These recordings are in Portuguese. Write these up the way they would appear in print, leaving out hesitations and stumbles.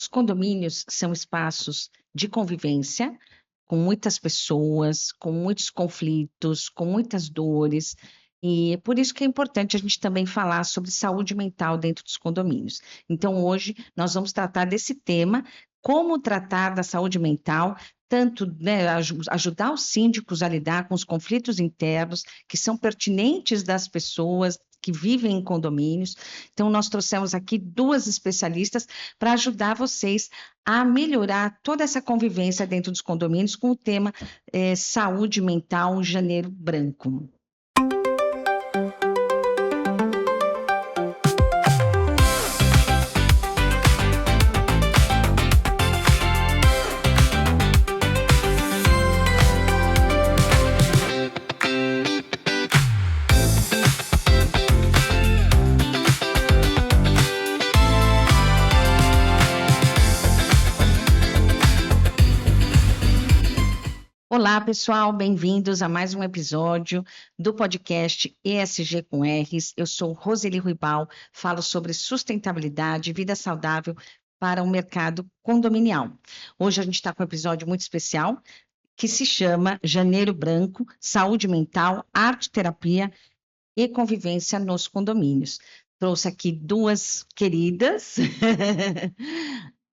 Os condomínios são espaços de convivência com muitas pessoas, com muitos conflitos, com muitas dores, e é por isso que é importante a gente também falar sobre saúde mental dentro dos condomínios. Então, hoje nós vamos tratar desse tema, como tratar da saúde mental, tanto, né, ajudar os síndicos a lidar com os conflitos internos que são pertinentes das pessoas que vivem em condomínios. Então, nós trouxemos aqui duas especialistas para ajudar vocês a melhorar toda essa convivência dentro dos condomínios com o tema saúde mental Janeiro Branco. Olá, pessoal, bem-vindos a mais um episódio do podcast ESG com R's. Eu sou Roseli Ruibal, falo sobre sustentabilidade e vida saudável para o mercado condominial. Hoje a gente está com um episódio muito especial que se chama Janeiro Branco, Saúde Mental, Arte Terapia e Convivência nos Condomínios. Trouxe aqui duas queridas,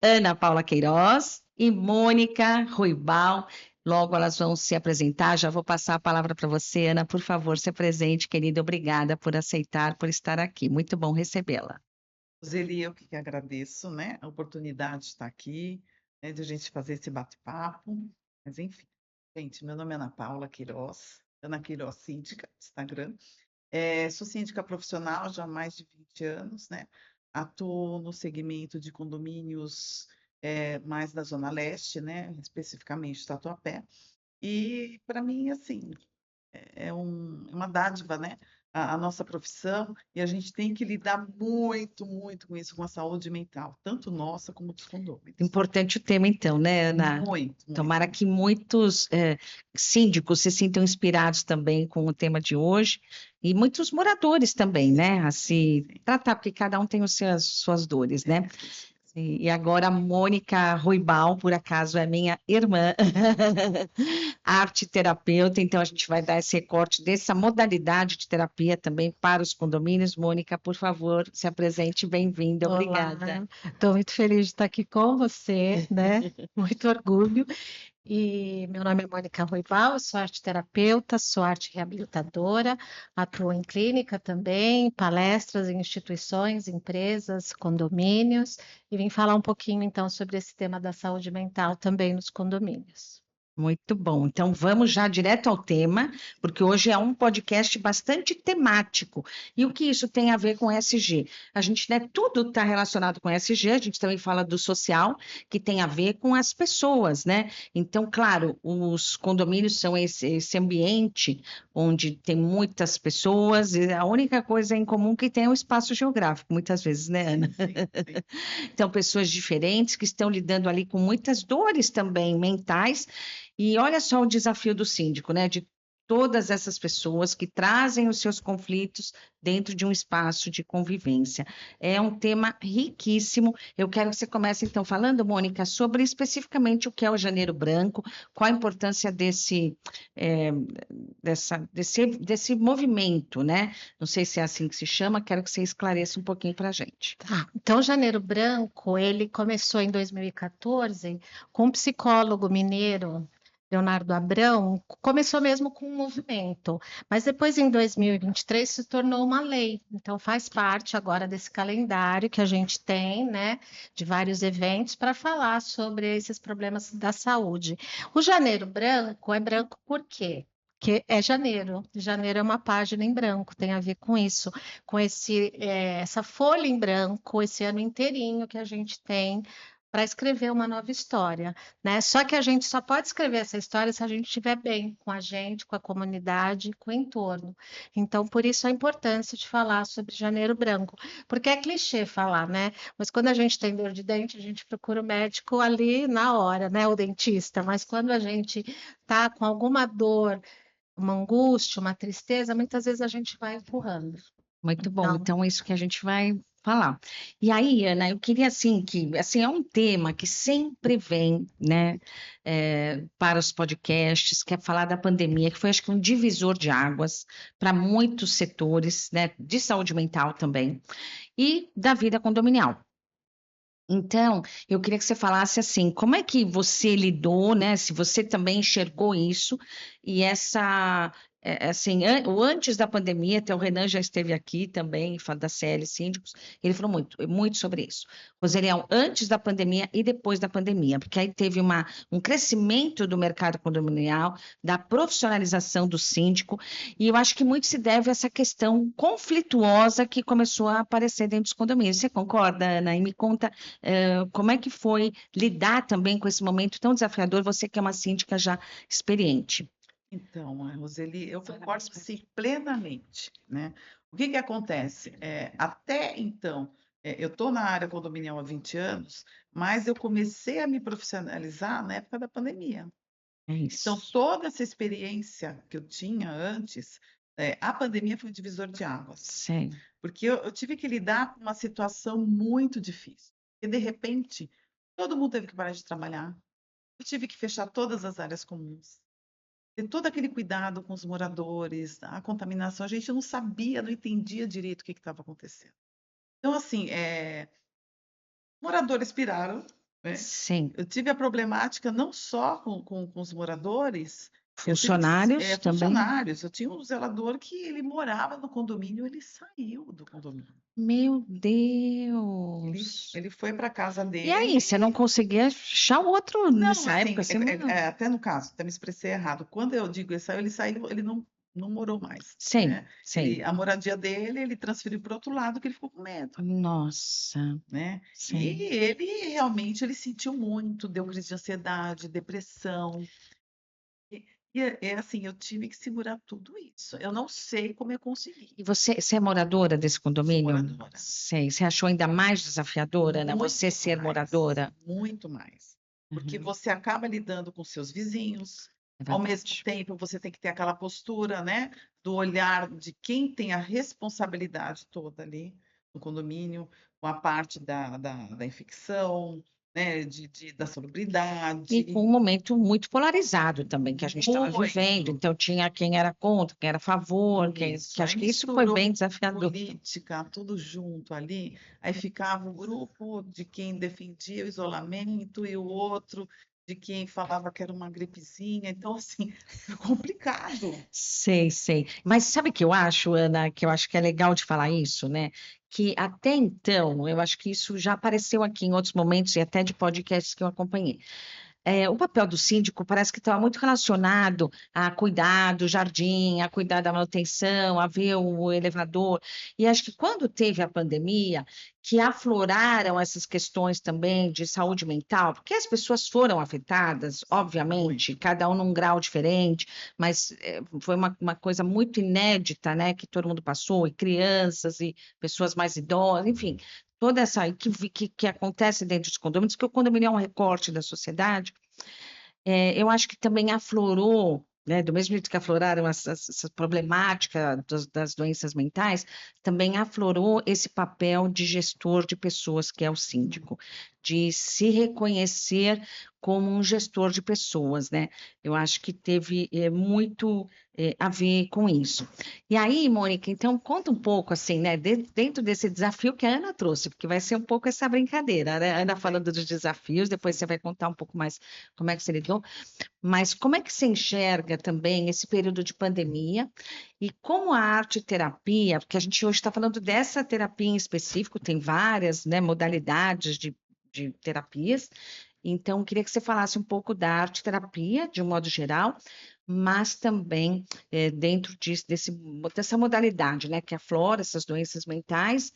Ana Paula Queiroz e Mônica Ruibal. Logo elas vão se apresentar, já vou passar a palavra para você, Ana, por favor, se apresente, querida, obrigada por aceitar, por estar aqui, muito bom recebê-la. Roseli, eu que agradeço, né, a oportunidade de estar aqui, né, de a gente fazer esse bate-papo, mas enfim. Gente, meu nome é Ana Paula Queiroz, Ana Queiroz Síndica, Instagram. Sou síndica profissional já há mais de 20 anos, né, atuo no segmento de condomínios mais da Zona Leste, né, especificamente Tatuapé, e para mim, assim, é uma dádiva, né? A nossa profissão, e a gente tem que lidar muito, muito com isso, com a saúde mental, tanto nossa como dos condôminos. Importante o tema, então, né, Ana? Muito. Tomara que muitos síndicos se sintam inspirados também com o tema de hoje, e muitos moradores também, né, a se tratar, porque cada um tem suas dores, né? E agora a Mônica Ruibal, por acaso, é minha irmã, arte terapeuta, então a gente vai dar esse recorte dessa modalidade de terapia também para os condomínios. Mônica, por favor, se apresente, bem-vinda, obrigada. Estou muito feliz de estar aqui com você, né? Muito orgulho. E meu nome é Mônica Ruibal, sou arte terapeuta, sou arte reabilitadora, atuo em clínica também, palestras em instituições, empresas, condomínios, e vim falar um pouquinho então sobre esse tema da saúde mental também nos condomínios. Muito bom. Então vamos já direto ao tema, porque hoje é um podcast bastante temático. E o que isso tem a ver com ESG? A gente, né, tudo está relacionado com ESG, a gente também fala do social, que tem a ver com as pessoas, né? Então, claro, os condomínios são esse ambiente onde tem muitas pessoas, e a única coisa em comum que tem é o espaço geográfico, muitas vezes, né, Ana? Sim. Então, pessoas diferentes que estão lidando ali com muitas dores também mentais. E olha só o desafio do síndico, né? De todas essas pessoas que trazem os seus conflitos dentro de um espaço de convivência. É um tema riquíssimo. Eu quero que você comece, então, falando, Mônica, sobre especificamente o que é o Janeiro Branco, qual a importância desse movimento, né? Não sei se é assim que se chama, quero que você esclareça um pouquinho para a gente. Então, Janeiro Branco, ele começou em 2014 com um psicólogo mineiro, Leonardo Abrão, começou mesmo com um movimento, mas depois em 2023 se tornou uma lei, então faz parte agora desse calendário que a gente tem, né, de vários eventos para falar sobre esses problemas da saúde. O Janeiro Branco é branco por quê? Porque é janeiro. Janeiro é uma página em branco, tem a ver com isso, com essa folha em branco, esse ano inteirinho que a gente tem para escrever uma nova história, né? Só que a gente só pode escrever essa história se a gente estiver bem com a gente, com a comunidade, com o entorno. Então, por isso a importância de falar sobre Janeiro Branco, porque é clichê falar, né? Mas quando a gente tem dor de dente, a gente procura o médico ali na hora, né? O dentista. Mas quando a gente tá com alguma dor, uma angústia, uma tristeza, muitas vezes a gente vai empurrando. Muito bom. Então, isso que a gente vai falar. E aí, Ana, eu queria assim que assim é um tema que sempre vem, né, para os podcasts, que é falar da pandemia, que foi acho que um divisor de águas para muitos setores, né, de saúde mental também e da vida condominial. Então, eu queria que você falasse assim, como é que você lidou, né? Se você também enxergou isso e assim, o antes da pandemia, até o Renan já esteve aqui também, da CL Síndicos, ele falou muito sobre isso. Roseliel, antes da pandemia e depois da pandemia, porque aí teve um crescimento do mercado condominial, da profissionalização do síndico, e eu acho que muito se deve a essa questão conflituosa que começou a aparecer dentro dos condomínios. Você concorda, Ana? E me conta como é que foi lidar também com esse momento tão desafiador, você que é uma síndica já experiente? Então, Roseli, eu concordo sim, plenamente, né? O que que acontece? Até então, eu estou na área condominial há 20 anos, mas eu comecei a me profissionalizar na época da pandemia. É Então, isso. toda essa experiência que eu tinha antes, a pandemia foi um divisor de águas, Sim. porque eu tive que lidar com uma situação muito difícil. E, de repente, todo mundo teve que parar de trabalhar. Eu tive que fechar todas as áreas comuns. Ter todo aquele cuidado com os moradores, a contaminação, a gente não sabia, não entendia direito o que estava acontecendo. Então, assim, moradores piraram, né? Sim. Eu tive a problemática não só com os moradores, eu tive Funcionários também? funcionários. Eu tinha um zelador que ele morava no condomínio, ele saiu do condomínio. Meu Ele, Deus. ele foi para a casa E aí, você dele. não conseguia achar outro Não, nessa assim, época, assim, não? até no caso, até me expressei errado. Quando eu digo ele saiu, ele não morou mais, Sim, né? sim. A moradia dele, ele transferiu para o outro lado, que ele ficou com medo, Nossa, né? E sim. ele realmente ele sentiu muito, deu crise de ansiedade, depressão. É assim, eu tive que segurar tudo isso. Eu não sei como eu consegui. E você é moradora desse Sou condomínio? moradora. Sei. Você achou ainda mais desafiadora, Ana, você ser moradora? Muito mais. Porque Uhum. você acaba lidando com seus vizinhos, É ao mesmo verdade. tempo você tem que ter aquela postura, né, do olhar de quem tem a responsabilidade toda ali no condomínio, com a parte da infecção, né, da E com salubridade. um momento muito polarizado também que a gente estava vivendo, Muito. então tinha quem era contra, quem era a favor, que Isso, aí acho que isso foi bem misturou desafiador. política, tudo junto ali, aí ficava o grupo de quem defendia o isolamento e o outro de quem falava que era uma gripezinha, então assim, foi complicado. Sei, sei. Mas sabe o que eu acho, Ana, que eu acho que é legal de falar isso, né? Que até então, eu acho que isso já apareceu aqui em outros momentos e até de podcasts que eu acompanhei. O papel do síndico parece que estava muito relacionado a cuidar do jardim, a cuidar da manutenção, a ver o elevador. E acho que quando teve a pandemia, que afloraram essas questões também de saúde mental, porque as pessoas foram afetadas, obviamente, Muito. cada um num grau diferente, mas foi uma coisa muito inédita, né, que todo mundo passou, e crianças, e pessoas mais idosas, enfim, toda essa que acontece dentro dos condomínios, que o condomínio é um recorte da sociedade, eu acho que também aflorou, né, do mesmo jeito que afloraram essa problemática das doenças mentais, também aflorou esse papel de gestor de pessoas, que é o síndico, de se reconhecer como um gestor de pessoas, né? Eu acho que teve muito a ver com isso. E aí, Mônica, então conta um pouco assim, né, dentro desse desafio que a Ana trouxe, porque vai ser um pouco essa brincadeira, né? A Ana falando dos desafios, depois você vai contar um pouco mais como é que você lidou, mas como é que você enxerga também esse período de pandemia e como a arte-terapia, porque a gente hoje está falando dessa terapia em específico, tem várias, né, modalidades de terapias, então eu queria que você falasse um pouco da arte-terapia, de um modo geral, mas também dentro dessa modalidade, né, que aflora essas doenças mentais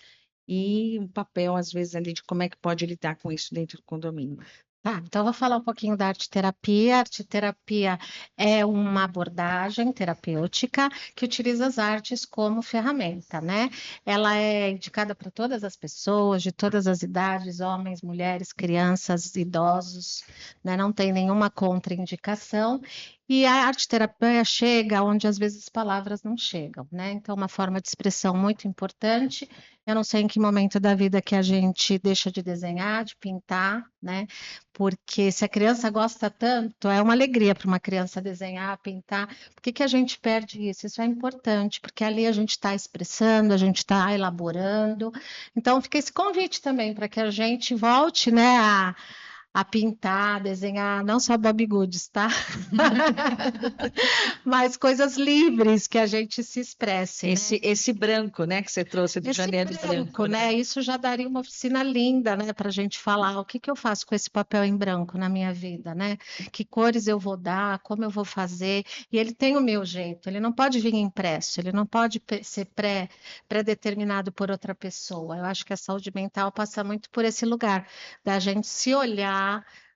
e um papel, às vezes, ali de como é que pode lidar com isso dentro do condomínio. Tá, então eu vou falar um pouquinho da arte-terapia. A arte-terapia é uma abordagem terapêutica que utiliza as artes como ferramenta, né? Ela é indicada para todas as pessoas, de todas as idades, homens, mulheres, crianças, idosos, né? Não tem nenhuma contraindicação. E a arte-terapia chega onde às vezes as palavras não chegam, né? Então, uma forma de expressão muito importante Eu não sei em que momento da vida que a gente deixa de desenhar, de pintar, né? Porque se a criança gosta tanto, é uma alegria para uma criança desenhar, pintar. Por que que a gente perde isso? Isso é importante, porque ali a gente está expressando, a gente está elaborando. Então, fica esse convite também para que a gente volte, né, a pintar, a desenhar, não só Bob Goods, tá? Mas coisas livres que a gente se expresse, né? Esse branco, né, que você trouxe do Esse janeiro branco, né? né? Isso já daria uma oficina linda, né, para a gente falar o que que eu faço com esse papel em branco na minha vida, né? Que cores eu vou dar, como eu vou fazer. E ele tem o meu jeito, ele não pode vir impresso, ele não pode ser pré-determinado por outra pessoa. Eu acho que a saúde mental passa muito por esse lugar, da gente se olhar,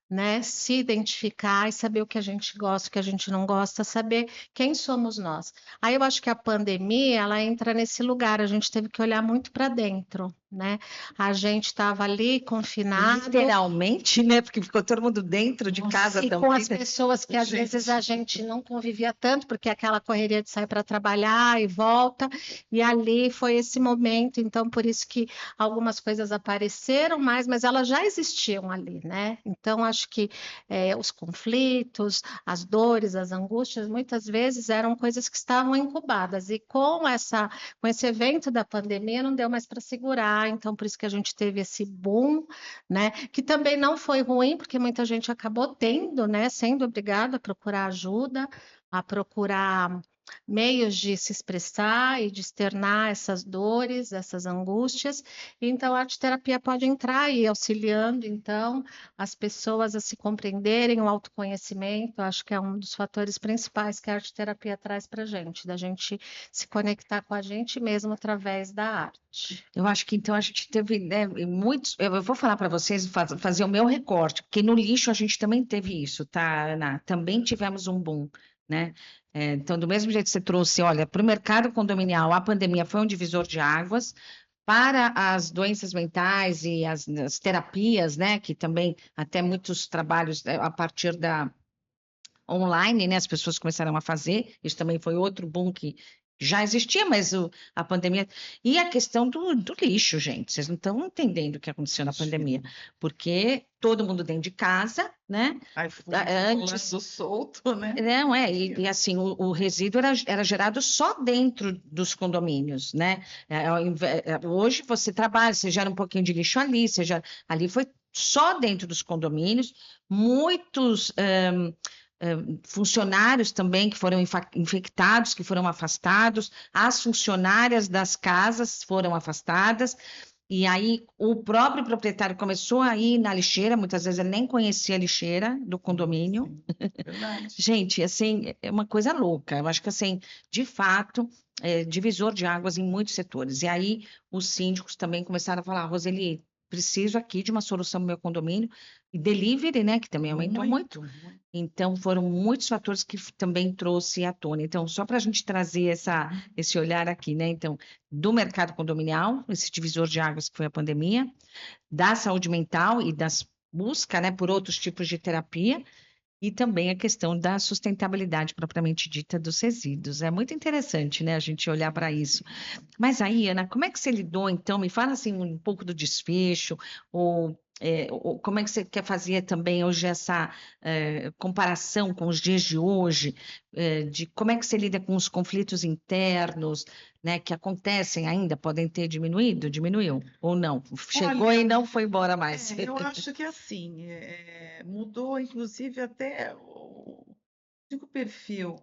né, se identificar e saber o que a gente gosta, o que a gente não gosta, saber quem somos nós. Aí eu acho que a pandemia, ela entra nesse lugar, a gente teve que olhar muito para dentro, né? A gente estava ali confinado. Literalmente, né? Porque ficou todo mundo dentro de casa E também. com as pessoas que às vezes a gente não convivia tanto, porque é aquela correria de sair para trabalhar e volta, e ali foi esse momento, então por isso que algumas coisas apareceram mais, mas elas já existiam ali, né? Então acho que os conflitos, as dores, as angústias, muitas vezes eram coisas que estavam incubadas, e com esse evento da pandemia não deu mais para segurar, então por isso que a gente teve esse boom, né? Que também não foi ruim, porque muita gente acabou tendo, né? Sendo obrigada a procurar ajuda, a procurar meios de se expressar e de externar essas dores, essas angústias. Então, a arte terapia pode entrar aí, auxiliando, então, as pessoas a se compreenderem, o autoconhecimento, acho que é um dos fatores principais que a arte terapia traz para a gente, da gente se conectar com a gente mesmo através da arte. Eu acho que então a gente teve, né, muitos. Eu vou falar para vocês, fazer o meu recorte, porque no lixo a gente também teve isso, tá, Ana? Também tivemos um boom, né? Então, do mesmo jeito que você trouxe, olha, para o mercado condominial, a pandemia foi um divisor de águas. Para as doenças mentais e as terapias, né, que também até muitos trabalhos a partir da online, né, as pessoas começaram a fazer, isso também foi outro boom que já existia, mas a pandemia. E a questão do lixo, gente, vocês não estão entendendo o que aconteceu na pandemia, porque todo mundo dentro de casa, né? iPhone Antes. rolando solto, né? Não, e assim, o resíduo era gerado só dentro dos condomínios, né? Hoje você trabalha, você gera um pouquinho de lixo ali, ali foi só dentro dos condomínios, muitos funcionários também que foram infectados, que foram afastados, as funcionárias das casas foram afastadas, e aí o próprio proprietário começou a ir na lixeira, muitas vezes ele nem conhecia a lixeira do condomínio. Sim, verdade. Gente, assim, é uma coisa louca. Eu acho que, assim, de fato, é divisor de águas em muitos setores. E aí os síndicos também começaram a falar, Roseli, preciso aqui de uma solução no meu condomínio. E delivery, né, que também aumentou muito. Então, foram muitos fatores que também trouxe à tona. Então, só para a gente trazer esse olhar aqui, né? Então, do mercado condominial, esse divisor de águas que foi a pandemia, da saúde mental e das busca, né, por outros tipos de terapia, e também a questão da sustentabilidade propriamente dita dos resíduos. É muito interessante, né, a gente olhar para isso. Mas aí, Ana, como é que você lidou, então? Me fala assim um pouco do desfecho, ou como é que você quer fazer também hoje essa comparação com os dias de hoje, de como é que você lida com os conflitos internos, né, que acontecem ainda, podem ter diminuído, diminuiu, ou não? Chegou Olha, e não foi embora mais. eu acho que assim, mudou inclusive até digo perfil.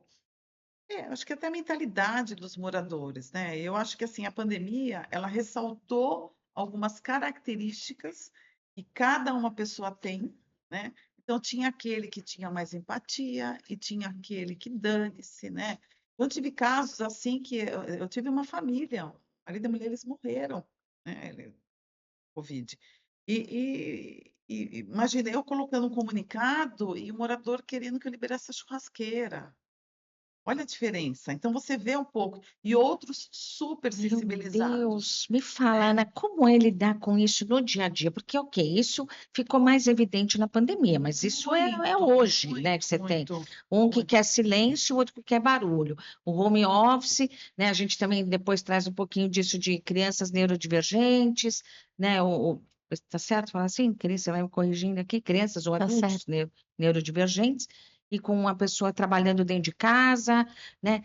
Acho que até a mentalidade dos moradores, né? Eu acho que assim a pandemia ela ressaltou algumas características que cada uma pessoa tem, né? Então tinha aquele que tinha mais empatia e tinha aquele que dane-se, né? Eu tive casos assim que eu tive uma família, o marido e a mulher eles morreram, né? Covid. E imagina eu colocando um comunicado e o morador querendo que eu liberasse a churrasqueira. Olha a diferença. Então, você vê um pouco. E outros super Meu sensibilizados. Deus, me fala, Ana, como é lidar com isso no dia a dia? Porque, ok, isso ficou mais evidente na pandemia, mas isso é Muito, hoje, né, que você tem muito, um que muito. quer silêncio, o outro que quer barulho. O home office, né, a gente também depois traz um pouquinho disso de crianças neurodivergentes, né, tá certo falar assim? Criança, vai me corrigindo aqui, crianças ou Tá adultos certo. neurodivergentes, e com uma pessoa trabalhando dentro de casa, né?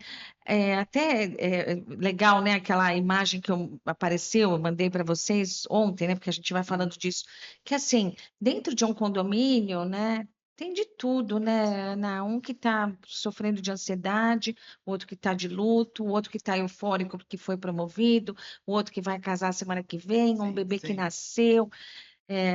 Legal, né? Aquela imagem que apareceu, eu mandei para vocês ontem, né? Porque a gente vai falando disso, que assim, dentro de um condomínio, né? Tem de tudo, né, Ana? Um que está sofrendo de ansiedade, o outro que está de luto, o outro que está eufórico porque foi promovido, o outro que vai casar semana que vem, um Sim, bebê que sim. nasceu.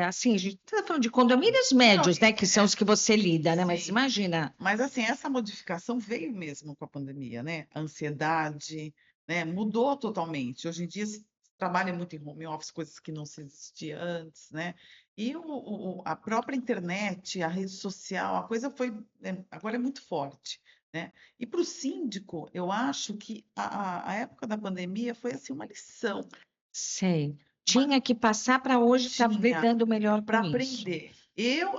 Assim, a gente está falando de condomínios Não, médios, né? Que são os que você lida, né? Mas sim. imagina. Mas assim, essa modificação veio mesmo com a pandemia, né? A ansiedade, né? Mudou totalmente. Hoje em dia se trabalha muito em home office, coisas que não se existia antes, né? E a própria internet, a rede social, a coisa foi, né, agora é muito forte, né? E para o síndico, eu acho que a época da pandemia foi assim uma lição, Sei. uma Tinha que passar para hoje estar tinha lidando melhor para com isso. aprender.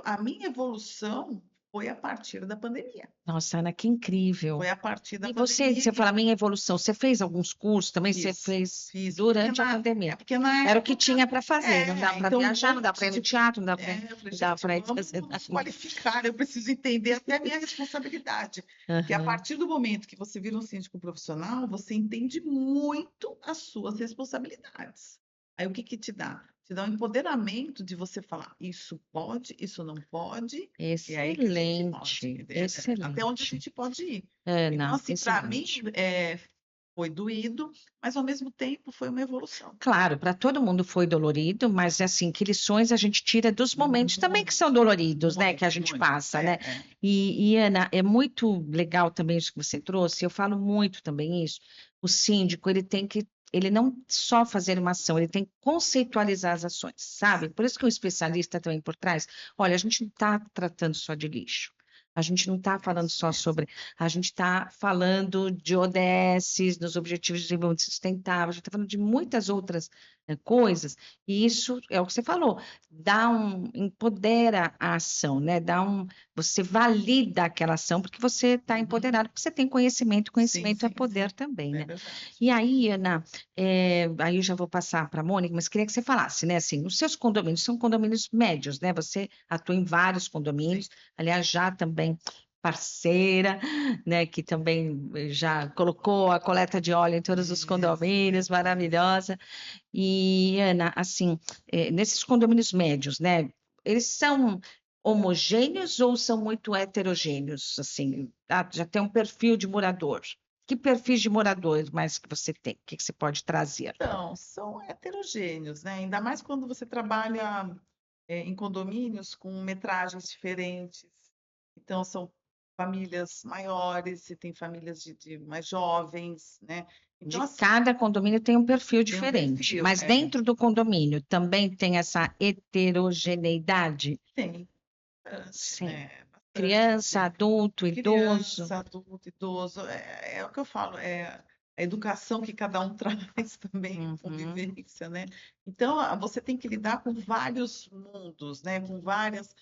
A minha evolução foi a partir da pandemia. Nossa, Ana, que incrível. Foi a partir da E pandemia você que fala, minha evolução, você fez alguns cursos também? Você fiz, fez fiz, durante a pandemia? porque na Era o que época, tinha para fazer, não dá para então um viajar, não dá para monte ir no de, teatro, não dá para eu falei, não dá gente, para ir vamos fazer nos nada. qualificar, eu preciso entender até a minha responsabilidade, porque a Aham. partir do momento que você vira um síndico profissional, você entende muito as suas responsabilidades. Aí o que que te dá? Te dá um empoderamento de você falar, isso pode, isso não pode, e é aí que a gente pode, Excelente, até onde a excelente. gente pode ir. Então, Ana, assim, para mim, excelente. foi doído, mas ao mesmo tempo foi uma evolução. Claro, para todo mundo foi dolorido, mas assim, que lições a gente tira dos momentos também que Muito, são doloridos, né? Que a muito, gente muito. passa, né? Ana, é muito legal também isso que você trouxe, eu falo muito também isso. O síndico, ele não só fazer uma ação, ele tem que conceitualizar as ações, sabe? Por isso que o especialista também por trás, olha, a gente não está tratando só de lixo. A gente não está É falando isso só mesmo. sobre, a gente está falando de ODS, nos Objetivos de Desenvolvimento Sustentável, a gente está falando de muitas outras coisas, e isso é o que você falou, empodera a ação, né? Você valida aquela ação porque você está Uhum. empoderado, porque você tem conhecimento, Sim, conhecimento é sim, poder sim. também, É né? verdade. E aí, Ana, aí eu já vou passar para a Mônica, mas queria que você falasse, né? Assim, os seus condomínios são condomínios médios, né? Você atua em vários Sim. condomínios, aliás, já também parceira, né? Que também já colocou a coleta de óleo em todos os condomínios, maravilhosa. E, Ana, assim, nesses condomínios médios, né? Eles são homogêneos ou são muito heterogêneos? Assim, já tem um perfil de morador. Que perfis de moradores mais que você tem? O que que você pode trazer? Então, são heterogêneos, né? Ainda mais quando você trabalha em condomínios com metragens diferentes. Então, são famílias maiores, e tem famílias de mais jovens, né? Então, De assim, cada condomínio tem um perfil tem um diferente, perfil. mas dentro do condomínio também tem essa heterogeneidade? Tem bastante, Sim. né? Criança, Bastante. adulto, idoso. Criança, adulto, idoso, é o que eu falo, é a educação que cada um traz também, a Uhum, convivência, né? Então, você tem que lidar com vários mundos, né? Com vários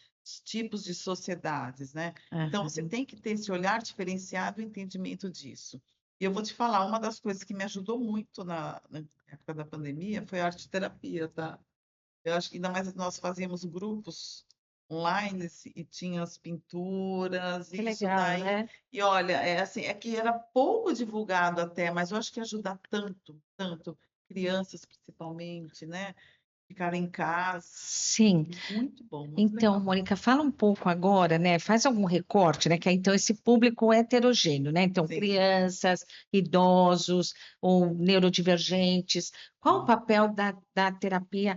tipos de sociedades, né? Então, você uhum. tem que ter esse olhar diferenciado e entendimento disso. E eu vou te falar, uma das coisas que me ajudou muito na época da pandemia foi a arte-terapia, tá? Eu acho que ainda mais nós fazíamos grupos online e tinha as pinturas, Que e isso legal, daí. né? E olha, é assim, é que era pouco divulgado até, mas eu acho que ajuda tanto, tanto, crianças principalmente, né? Ficarem em casa. Sim. Muito bom, muito Então, legal. Mônica, fala um pouco agora, né? Faz algum recorte, né? Que é, então esse público é heterogêneo, né? Então, Sim. crianças, idosos ou neurodivergentes. Qual o papel da terapia?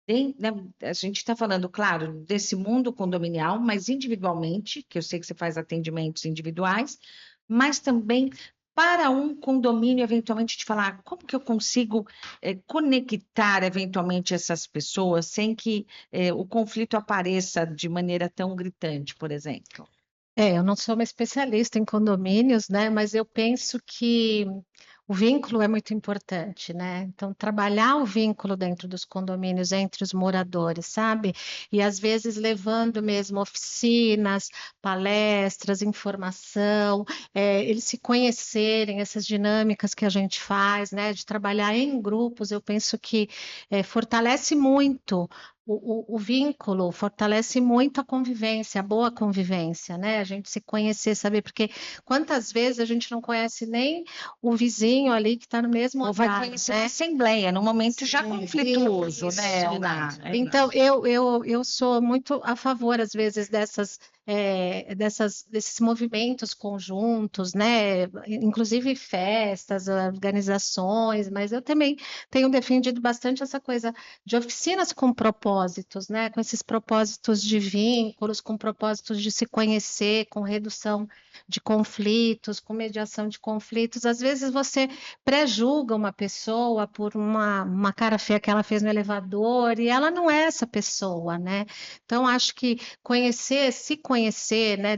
Né, a gente está falando, claro, desse mundo condominial, mas individualmente, que eu sei que você faz atendimentos individuais, mas também para um condomínio, eventualmente, te falar como que eu consigo conectar, eventualmente, essas pessoas sem que o conflito apareça de maneira tão gritante, por exemplo. Eu não sou uma especialista em condomínios, né? Mas eu penso que o vínculo é muito importante, né? Então, trabalhar o vínculo dentro dos condomínios entre os moradores, sabe? E às vezes levando mesmo oficinas, palestras, informação, eles se conhecerem, essas dinâmicas que a gente faz, né? De trabalhar em grupos, eu penso que fortalece muito o vínculo, fortalece muito a convivência, a boa convivência, né? A gente se conhecer, saber, porque quantas vezes a gente não conhece nem o vizinho ali que está no mesmo Ou vai andar, conhecer né? na assembleia, num momento já conflituoso, né, Isso. Ana? Então, eu sou muito a favor, às vezes, desses movimentos conjuntos, né? Inclusive festas, organizações, mas eu também tenho defendido bastante essa coisa de oficinas com propósitos, né? Com esses propósitos de vínculos, com propósitos de se conhecer, com redução de conflitos, com mediação de conflitos. Às vezes você pré-julga uma pessoa por uma cara feia que ela fez no elevador e ela não é essa pessoa, né? Então, acho que conhecer, se conhecer, né?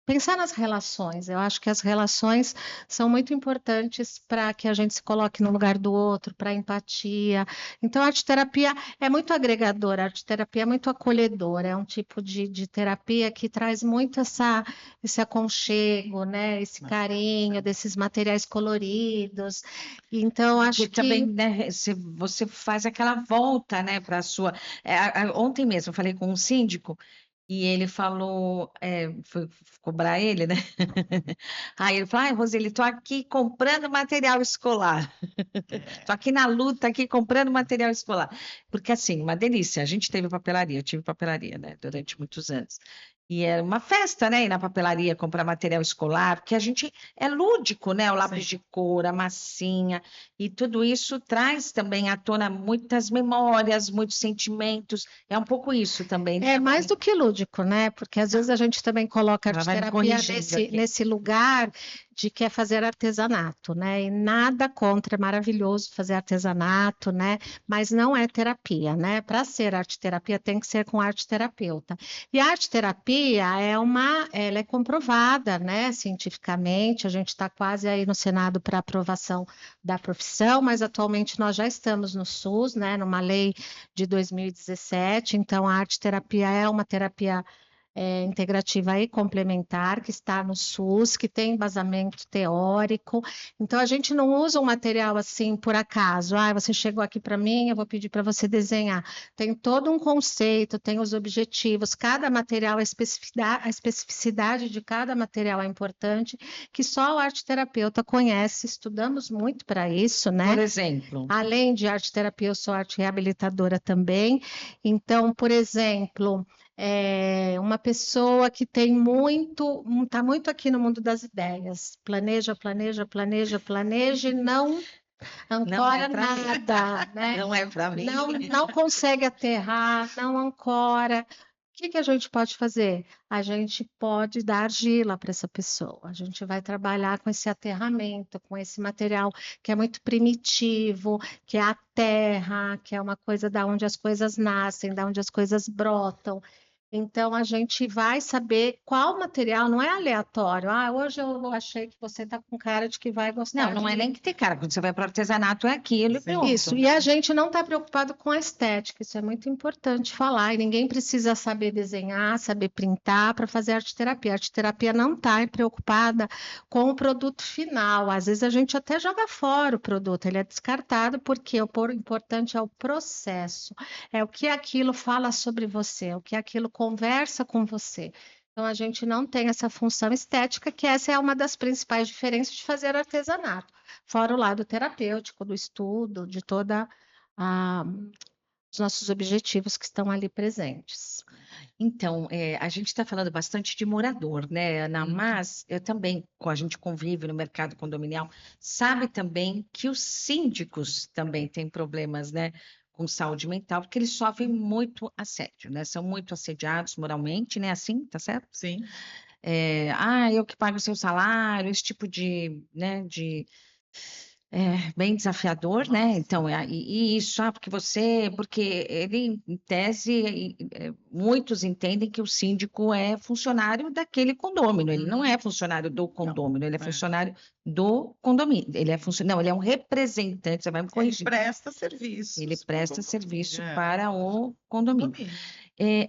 Pensar nas relações, eu acho que as relações são muito importantes para que a gente se coloque no lugar do outro, para empatia. Então, a arte terapia é muito agregadora, a arte terapia é muito acolhedora, é um tipo de terapia que traz muito esse aconchego, né? Esse carinho desses materiais coloridos. Então, Que acho também, que né, você faz aquela volta, né, para a sua. Ontem mesmo eu falei com um síndico e ele falou, fui cobrar ele, né? Aí ele falou: ai, Roseli, estou aqui comprando material escolar. Estou aqui na luta, aqui comprando material escolar. Porque, assim, uma delícia. A gente teve papelaria, eu tive papelaria, né, durante muitos anos. E era uma festa, né, ir na papelaria comprar material escolar, porque a gente é lúdico, né, o lápis de cor, a massinha, e tudo isso traz também à tona muitas memórias, muitos sentimentos. É um pouco isso também, né, é mais do que lúdico, né? Porque às vezes a gente também coloca a ela vai me arteterapia corrigindo aqui. nesse lugar de que é fazer artesanato, né? E nada contra, é maravilhoso fazer artesanato, né? Mas não é terapia, né? Para ser arteterapia tem que ser com arte-terapeuta. E a arte-terapia ela é comprovada, né? Cientificamente, a gente está quase aí no Senado para aprovação da profissão, mas atualmente nós já estamos no SUS, né? Numa lei de 2017. Então, a arte-terapia é uma terapia integrativa e complementar, que está no SUS, que tem embasamento teórico. Então, a gente não usa um material assim por acaso. Ah, você chegou aqui para mim, eu vou pedir para você desenhar. Tem todo um conceito, tem os objetivos, cada material, a especificidade de cada material é importante, que só o arte-terapeuta conhece, estudamos muito para isso, né? Por exemplo, Além de arte terapia, eu sou arte reabilitadora também. Então, por exemplo, uma pessoa que tem está muito aqui no mundo das ideias, planeja, planeja, planeja, planeja e não não é ancora para mim. nada, né? Não é para mim. Não consegue aterrar, não ancora. O que a gente pode fazer? A gente pode dar argila para essa pessoa. A gente vai trabalhar com esse aterramento, com esse material que é muito primitivo, que é a terra, que é uma coisa da onde as coisas nascem, da onde as coisas brotam. Então, a gente vai saber qual material, não é aleatório. Ah, hoje eu achei que você está com cara de que vai Não, gostar não é de nem que ter cara. Quando você vai para o artesanato, é aquilo e pronto. isso, e a gente não está preocupado com a estética, isso é muito importante falar, e ninguém precisa saber desenhar, saber printar para fazer arte terapia. A arte terapia não está preocupada com o produto final. Às vezes a gente até joga fora o produto, ele é descartado porque o importante é o processo, é o que aquilo fala sobre você, o que aquilo conversa com você. Então, a gente não tem essa função estética, que essa é uma das principais diferenças de fazer artesanato. Fora o lado terapêutico do estudo, de toda os nossos objetivos que estão ali presentes. Então, a gente está falando bastante de morador, né, Ana? Mas eu também, a gente convive no mercado condominial, sabe também que os síndicos também têm problemas, né, com saúde mental, porque eles sofrem muito assédio, né? São muito assediados moralmente, né? Assim, tá certo? Sim. Eu que pago o seu salário, esse tipo de, né, bem desafiador, né? Nossa. Então, e isso, porque ele, em tese, muitos entendem que o síndico é funcionário daquele condômino, ele não é funcionário do condomínio, ele é funcionário do condomínio, não, ele é um representante, você vai me Ele corrigir, presta serviços ele pro presta condomínio, serviço para o condomínio. condomínio.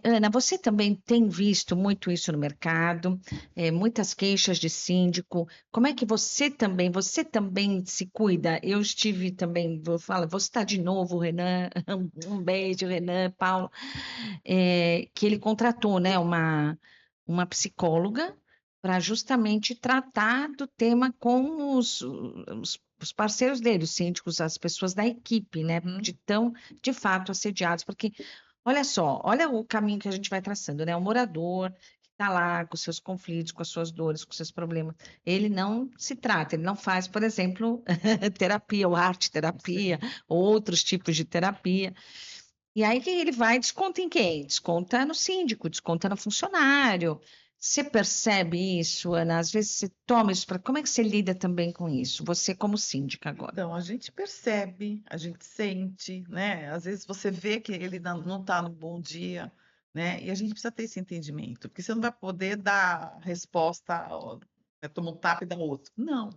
Ana, você também tem visto muito isso no mercado, muitas queixas de síndico. Como é que você também se cuida? Eu estive também, vou falar, vou citar de novo o Renan, um beijo, Renan, Paulo, que ele contratou, né, uma psicóloga para justamente tratar do tema com os parceiros dele, os síndicos, as pessoas da equipe, né, de fato assediados, porque olha só, olha o caminho que a gente vai traçando, né? O morador que está lá com seus conflitos, com as suas dores, com seus problemas, ele não se trata, ele não faz, por exemplo, terapia ou arte terapia, ou outros tipos de terapia. E aí que ele vai, desconta em quem? Desconta no síndico, desconta no funcionário. Você percebe isso, Ana? Às vezes você toma isso para. Como é que você lida também com isso? Você como síndica agora. Então, a gente percebe, a gente sente, né? Às vezes você vê que ele não está no bom dia, né? E a gente precisa ter esse entendimento, porque você não vai poder dar resposta, ó, toma um tapa e dá outro. Não,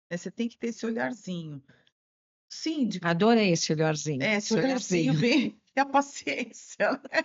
né? Você tem que ter esse olharzinho. Síndico, Adorei esse olharzinho. esse olharzinho vem e a paciência, né?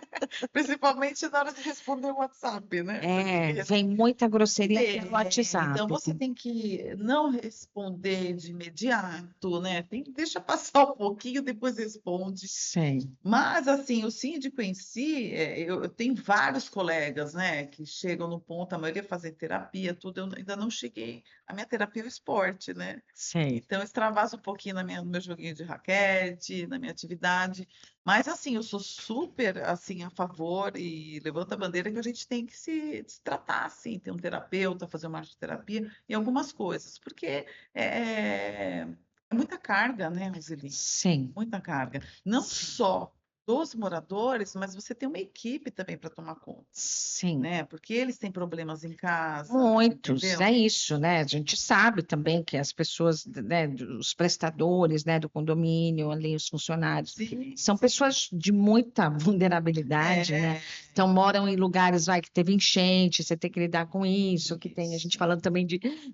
Principalmente na hora de responder o WhatsApp, né? Porque Vem muita grosseria pelo WhatsApp. então você tem que não responder de imediato, né? Deixa passar um pouquinho, depois responde. Sim. Mas assim, o síndico em si, eu tenho vários colegas, né, que chegam no ponto, a maioria fazem terapia, tudo, eu ainda não cheguei. A minha terapia é o esporte, né? Sim. Então eu extravaso um pouquinho no meu joguinho de raquete, na minha atividade. Mas assim, eu sou super assim a favor e levanto a bandeira que a gente tem que se tratar assim, ter um terapeuta, fazer uma arte terapia e algumas coisas, porque é muita carga, né, Roseli? Sim. Muita carga. Não só dos moradores, mas você tem uma equipe também para tomar conta, Sim. né? Porque eles têm problemas em casa, Muitos, entendeu? é isso, né? A gente sabe também que as pessoas, né, os prestadores, né, do condomínio, ali, os funcionários, Sim, são sim. pessoas de muita vulnerabilidade, né? Então moram em lugares, vai, que teve enchente, você tem que lidar com isso, que tem a gente falando também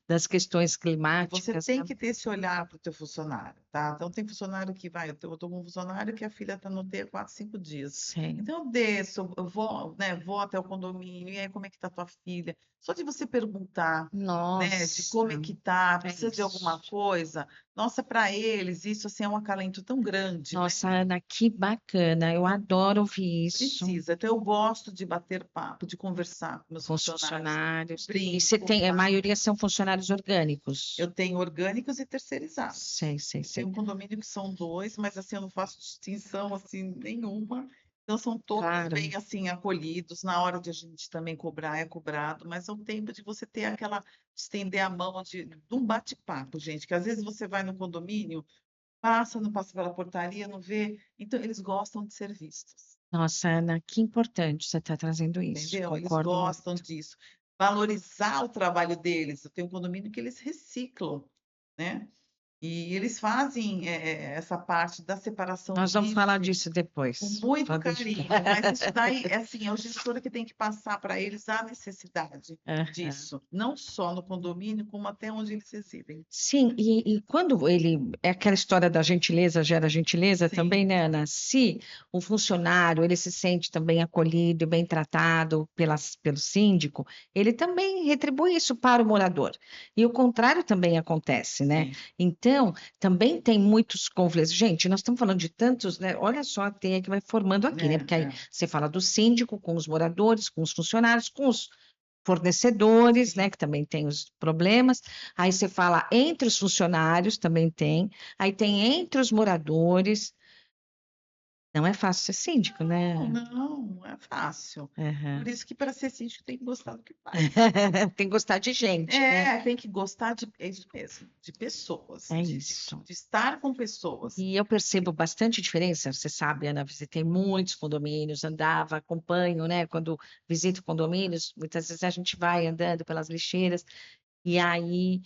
das questões Você climáticas, tem né? que ter esse olhar para o teu funcionário, tá? Então tem funcionário que vai, eu tô com um funcionário que a filha está no UTI há 4, 5 dias. Sim. Então eu desço, eu vou, né, vou até o condomínio, e aí como é que tá tua filha? Só de você perguntar, né, de como é que tá, precisa de alguma coisa. Nossa, para eles isso assim é um acalento tão grande, né? Nossa, Ana, que bacana, eu adoro ouvir isso. Precisa. Então eu gosto de bater papo, de conversar com meus Com os funcionários. funcionários. E você tem, a maioria são funcionários orgânicos. Eu tenho orgânicos e terceirizados. Sei. Tem um condomínio que são 2, mas assim eu não faço distinção assim nenhuma. Então são todos bem assim acolhidos. Na hora de a gente também cobrar, é cobrado, mas é o tempo de você ter aquela estender a mão de um bate-papo, gente, que às vezes você vai no condomínio, não passa pela portaria, não vê. Então eles gostam de ser vistos. Nossa, Ana, que importante você está trazendo isso. Entendeu? Eles Concordo gostam muito. disso. Valorizar o trabalho deles. Eu tenho um condomínio que eles reciclam, né? E eles fazem essa parte da separação do Nós vamos falar lixo disso depois. com muito Pode deixar. carinho, mas isso daí é assim, é o gestor que tem que passar para eles a necessidade disso, não só no condomínio, como até onde eles residem. Sim, e quando ele. É aquela história da gentileza gera gentileza Sim. também, né, Ana? Se o funcionário ele se sente também acolhido, bem tratado pelo síndico, ele também retribui isso para o morador. E o contrário também acontece, né? Sim. Então, também tem muitos conflitos. Gente, nós estamos falando de tantos, né? Olha só a teia que vai formando aqui, né? Porque aí você fala do síndico com os moradores, com os funcionários, com os fornecedores, né, que também tem os problemas. Aí você fala entre os funcionários, também tem. Aí tem entre os moradores. Não é fácil ser síndico, né? Não é fácil. Uhum. Por isso que para ser síndico tem que gostar do que faz. Tem que gostar de gente, né? Tem que gostar é isso mesmo, de pessoas, Isso. de estar com pessoas. E eu percebo bastante diferença, você sabe, Ana, visitei muitos condomínios, andava, acompanho, né? Quando visito condomínios, muitas vezes a gente vai andando pelas lixeiras, e aí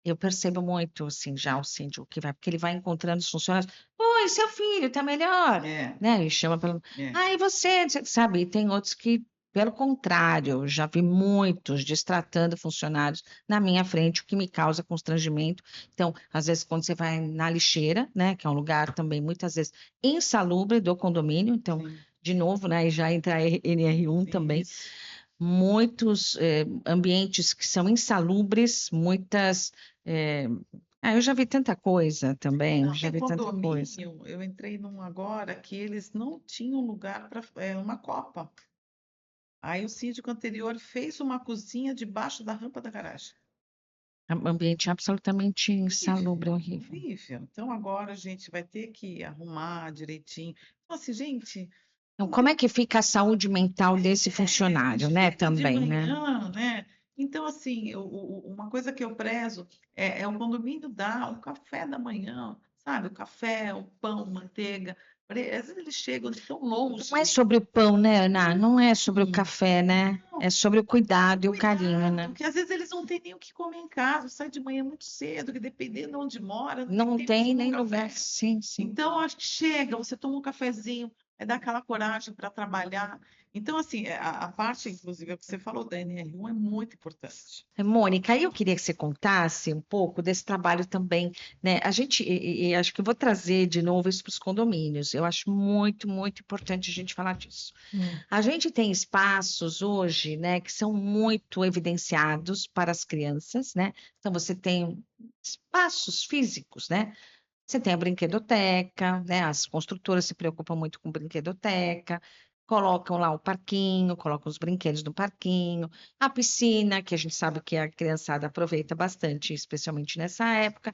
eu percebo muito, assim, já o síndico que vai, porque ele vai encontrando os funcionários. Oi, seu filho, tá melhor? É, Né? E chama pelo. é. Ah, e você? Sabe? E tem outros que, pelo contrário, eu já vi muitos destratando funcionários na minha frente, o que me causa constrangimento. Então, às vezes, quando você vai na lixeira, né, que é um lugar também, muitas vezes, insalubre do condomínio, então, Sim, de novo, né, e já entra a NR1 sim, também isso. muitos ambientes que são insalubres, muitas. Eu já vi tanta coisa também, Não, já tem vi tanta coisa. condomínio, eu entrei num agora que eles não tinham lugar para uma copa. Aí o síndico anterior fez uma cozinha debaixo da rampa da garagem. Ambiente absolutamente insalubre, Horrível, horrível. horrível. Então agora a gente vai ter que arrumar direitinho. Então, assim, gente, Então, como é que fica a saúde mental desse e funcionário, né, chega de também, né? manhã, né? Então, assim, uma coisa que eu prezo é o condomínio dar o café da manhã, sabe? O café, o pão, manteiga. Às vezes eles chegam de tão longe. Não é sobre o pão, né, Ana? Não é sobre o Hum, café, né? não, É sobre o cuidado e o carinho, cuidado, né? porque às vezes eles não têm nem o que comer em casa, sai de manhã muito cedo, que dependendo de onde mora, não tem Não tempo de tem tomar um nem lugar. café. Sim, sim. Então, acho que chega, você toma um cafezinho, dá aquela coragem para trabalhar. Então, assim, a parte, inclusive, que você falou da NR1 é muito importante. Mônica, aí eu queria que você contasse um pouco desse trabalho também, né? A gente, e acho que eu vou trazer de novo isso para os condomínios. Eu acho muito, muito importante a gente falar disso. Hum. A gente tem espaços hoje, né, que são muito evidenciados para as crianças, né? Então você tem espaços físicos, né? Você tem a brinquedoteca, né? As construtoras se preocupam muito com brinquedoteca, colocam lá o parquinho, colocam os brinquedos no parquinho, a piscina, que a gente sabe que a criançada aproveita bastante, especialmente nessa época.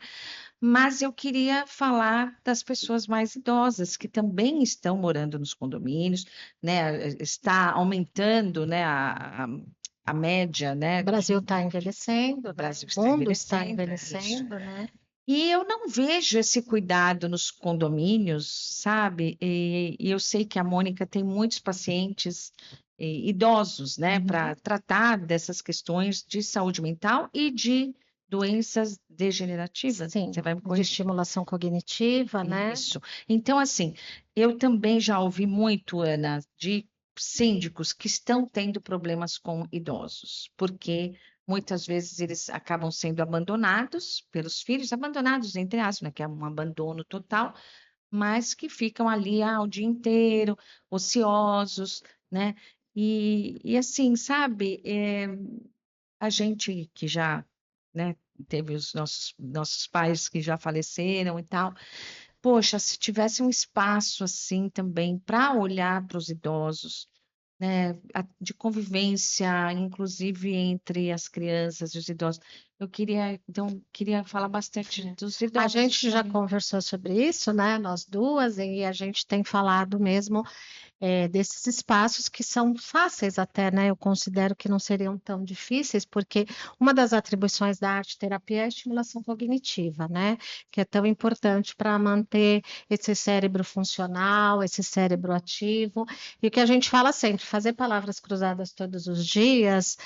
Mas eu queria falar das pessoas mais idosas que também estão morando nos condomínios, né? Está aumentando, né, a média, né? O Brasil está envelhecendo, O né? Brasil O está mundo está envelhecendo, é isso. envelhecendo, né? E eu não vejo esse cuidado nos condomínios, sabe? E eu sei que a Mônica tem muitos pacientes idosos, né, Uhum. para tratar dessas questões de saúde mental e de doenças degenerativas. Sim, Você vai me de corrigir. estimulação cognitiva, né? Isso. Então, assim, eu também já ouvi muito, Ana, de síndicos que estão tendo problemas com idosos, porque muitas vezes eles acabam sendo abandonados pelos filhos, abandonados entre aspas, né, que é um abandono total, mas que ficam ali o dia inteiro, ociosos, né? E assim, sabe, a gente que já, né, teve os nossos pais que já faleceram e tal. Poxa, se tivesse um espaço assim também para olhar para os idosos, né, de convivência, inclusive entre as crianças e os idosos. Eu queria, então, queria falar bastante dos A idosos gente já também. conversou sobre isso, né? Nós duas, e a gente tem falado mesmo desses espaços que são fáceis até, né? Eu considero que não seriam tão difíceis, porque uma das atribuições da arte-terapia é a estimulação cognitiva, né? Que é tão importante para manter esse cérebro funcional, esse cérebro ativo. E o que a gente fala sempre, fazer palavras cruzadas todos os dias,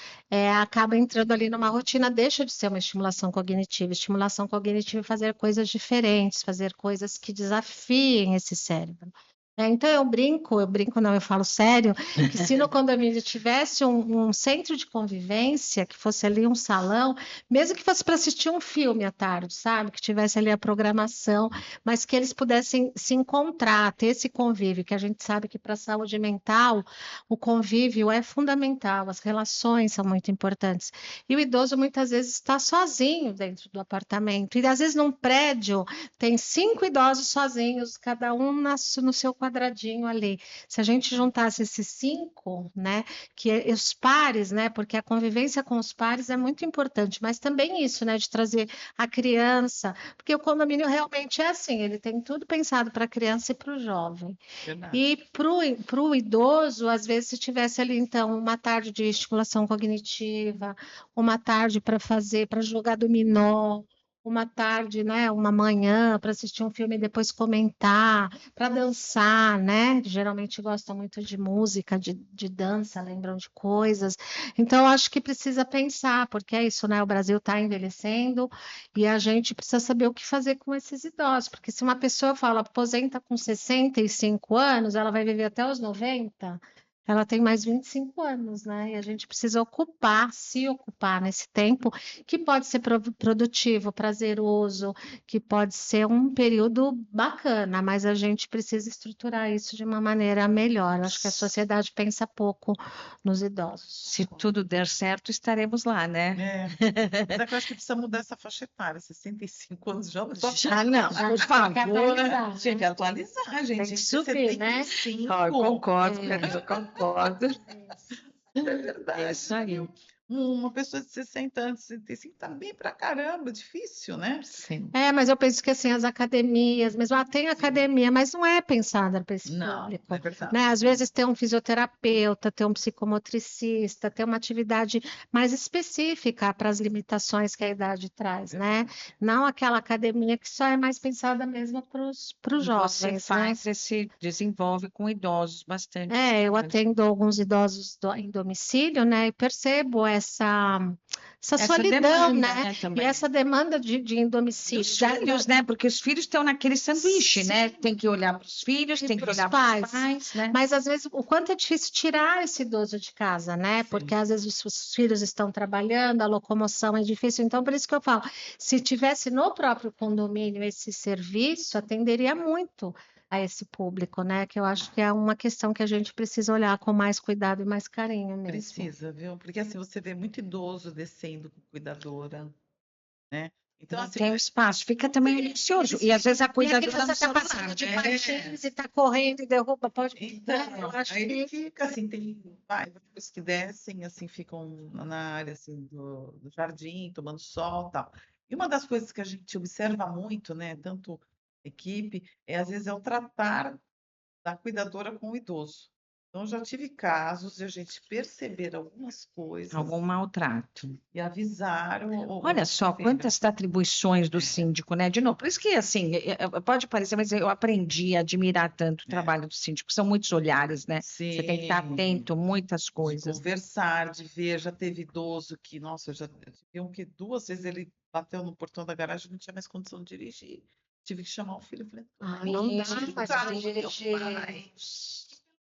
acaba entrando ali numa rotina, deixa de ser uma estimulação cognitiva. Estimulação cognitiva é fazer coisas diferentes, fazer coisas que desafiem esse cérebro. Então eu brinco não, eu falo sério, que se no condomínio tivesse um centro de convivência, que fosse ali um salão, mesmo que fosse para assistir um filme à tarde, sabe? Que tivesse ali a programação, mas que eles pudessem se encontrar, ter esse convívio, que a gente sabe que para a saúde mental o convívio é fundamental, as relações são muito importantes. E o idoso muitas vezes está sozinho dentro do apartamento, e às vezes num prédio tem 5 idosos sozinhos, cada um no seu quadradinho ali. Se a gente juntasse esses 5, né, os pares, né, porque a convivência com os pares é muito importante, mas também isso, né, de trazer a criança, porque o condomínio realmente é assim, ele tem tudo pensado para a criança e para o jovem. Verdade. E para o idoso, às vezes, se tivesse ali, então, uma tarde de estimulação cognitiva, uma tarde para jogar dominó, uma tarde, né, uma manhã para assistir um filme e depois comentar, para dançar, né? Geralmente gostam muito de música, de dança, lembram de coisas. Então, acho que precisa pensar, porque é isso, né? O Brasil está envelhecendo e a gente precisa saber o que fazer com esses idosos, porque se uma pessoa fala aposenta com 65 anos, ela vai viver até os 90. Ela tem mais 25 anos, né? E a gente precisa se ocupar nesse tempo, que pode ser produtivo, prazeroso, que pode ser um período bacana, mas a gente precisa estruturar isso de uma maneira melhor. Acho que a sociedade pensa pouco nos idosos. Se tudo der certo, estaremos lá, né? Mas é que eu acho que precisa mudar essa faixa etária, 65 anos já. Já não, por favor. Tinha que atualizar, gente. Tem que subir, né? 75. Eu concordo, eu concordo. É verdade. É isso aí. Uma pessoa de 60 anos, 65, tá bem pra caramba, difícil, né? Sim. Mas eu penso que assim, as academias, mesmo tem academia, mas não é pensada para esse Não, público. é verdade. Né? Às vezes tem um fisioterapeuta, tem um psicomotricista, tem uma atividade mais específica para as limitações que a idade traz, né? Não aquela academia que só é mais pensada mesmo para os Você jovens, né? desenvolve com idosos bastante. Eu atendo alguns idosos em domicílio, né? E percebo essa solidão, demanda, né? E também. essa demanda de em domicílio. Os filhos, né? Porque os filhos estão naquele sanduíche, né? Tem que olhar para os filhos, tem que pros olhar para os pais, né? Mas às vezes o quanto é difícil tirar esse idoso de casa, né? Porque às vezes os filhos estão trabalhando, a locomoção é difícil. Então, por isso que eu falo, se tivesse no próprio condomínio esse serviço, atenderia muito a esse público, né? Que eu acho que é uma questão que a gente precisa olhar com mais cuidado e mais carinho mesmo. Precisa, viu? Porque assim você vê muito idoso descendo com cuidadora, né? Então, Não assim, tem o espaço, fica também ansioso. E às vezes a cuidadora no Você está celular, passando de né? patins e está correndo e derruba, pode. Então, Eu acho aí ele que fica assim, depois que descem, assim, ficam na área assim, do jardim, tomando sol e tal. E uma das coisas que a gente observa muito, né, tanto equipe, às vezes é o tratar da cuidadora com o idoso. Então, já tive casos de a gente perceber algumas coisas Algum maltrato. e avisar o Olha só conselho. quantas atribuições do síndico, né? De novo, por isso que, assim, pode parecer, mas eu aprendi a admirar tanto o trabalho do síndico. São muitos olhares, né? Você tem que estar Sim. atento a muitas De coisas. conversar, de ver. Já teve idoso que, nossa, eu tive um que 2 vezes ele bateu no portão da garagem e não tinha mais condição de dirigir. Tive que chamar o filho. Falei, não dá tira o mais carro para do teu dirigir. pai.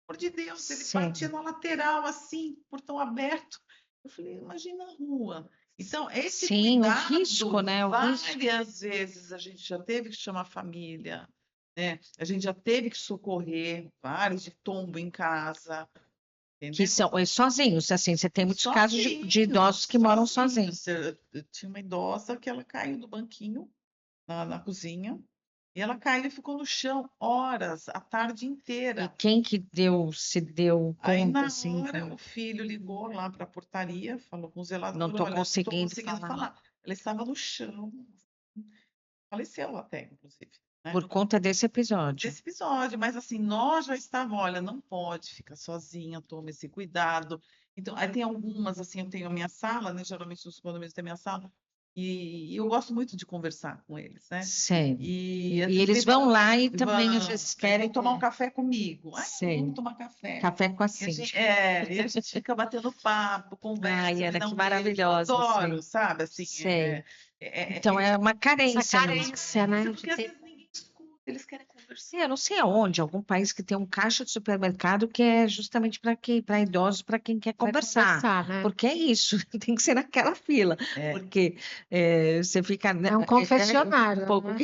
Por de Deus, ele Sim. batia na lateral, assim, portão aberto. Eu falei, imagina a rua. Então, esse Sim, o cuidado, risco, né? O risco. várias vezes a gente já teve que chamar a família, né? A gente já teve que socorrer vários de tombo em casa, Que entendeu? são sozinhos, assim, você tem muitos casos de idosos que moram sozinhos. Eu tinha uma idosa que ela caiu do banquinho na cozinha e ela caiu e ficou no chão horas, a tarde E inteira. quem que se deu Aí, conta, na assim, hora, o filho ligou lá para a portaria, falou com o zelador, não estou olha, não estou conseguindo conseguindo falar. falar. Ela estava no chão, faleceu até, inclusive, né? Por conta desse episódio. Desse episódio, mas assim, nós já estávamos, olha, não pode ficar sozinha, tome esse cuidado. Então, aí tem algumas, assim, eu tenho a minha sala, né? Geralmente os condomínios têm a minha sala, e eu gosto muito de conversar com eles, né? Sei. E, E eles vão lá e também às vão, vezes querem querem tomar um café comigo. Ai, Sei. vamos tomar café. Café com a E a síndica. gente, e a gente fica batendo papo, conversa, Ai, me Ana, dá que um beijo. Eu maravilhosa, adoro, sei. sabe? Assim, Sei. Então é uma Essa carência mesmo. carência, né? porque às vezes ninguém escuta, eles querem conversar. Eu não sei aonde, algum país que tem um caixa de supermercado que é justamente para idosos, para quem quer Vai conversar. né? Porque é isso, tem que ser naquela fila. Porque você fica. É um confessionário, um pouco né?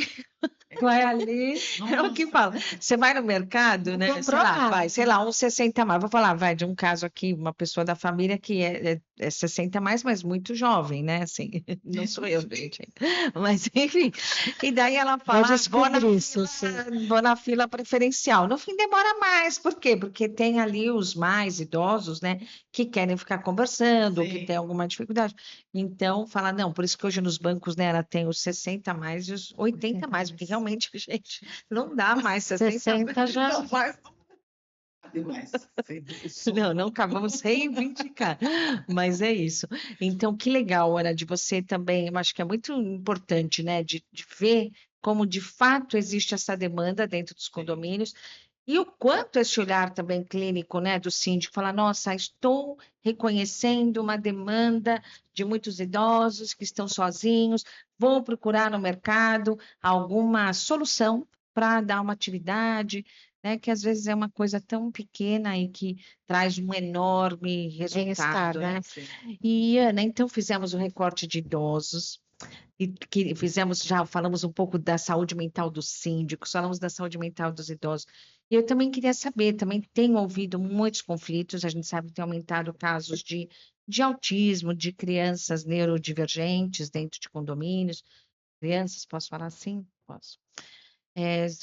vai ali, é o que fala. Você vai no mercado, né? Sei lá, vai, sei lá, uns 60 mais. Vou falar, vai, de um caso aqui, uma pessoa da família que é 60 mais, mas muito jovem, né? Assim, não sou eu, gente. Mas, enfim. E daí ela fala, vou na fila preferencial. No fim, demora mais. Por quê? Porque tem ali os mais idosos, né? Que querem ficar conversando, ou que Sim. tem alguma dificuldade. Então, fala, não, por isso que hoje nos bancos, né, ela tem os 60 mais e os 80 mais, porque realmente, gente, não dá mais 60 60 já. Não faz. Mas, não acabamos reivindicar, mas é isso. Então, que legal, Ana, de você também, eu acho que é muito importante, né, de ver como de fato existe essa demanda dentro dos condomínios e o quanto esse olhar também clínico, né, do síndico, falar, nossa, estou reconhecendo uma demanda de muitos idosos que estão sozinhos, vou procurar no mercado alguma solução para dar uma atividade, né, que às vezes é uma coisa tão pequena e que traz um enorme Bem-estar, resultado, né? né? E, Ana, então fizemos o recorte de idosos, e que fizemos, já falamos um pouco da saúde mental dos síndicos, falamos da saúde mental dos idosos. E eu também queria saber, também tenho ouvido muitos conflitos, a gente sabe que tem aumentado casos de autismo, de crianças neurodivergentes dentro de condomínios. Crianças, posso falar assim? Posso.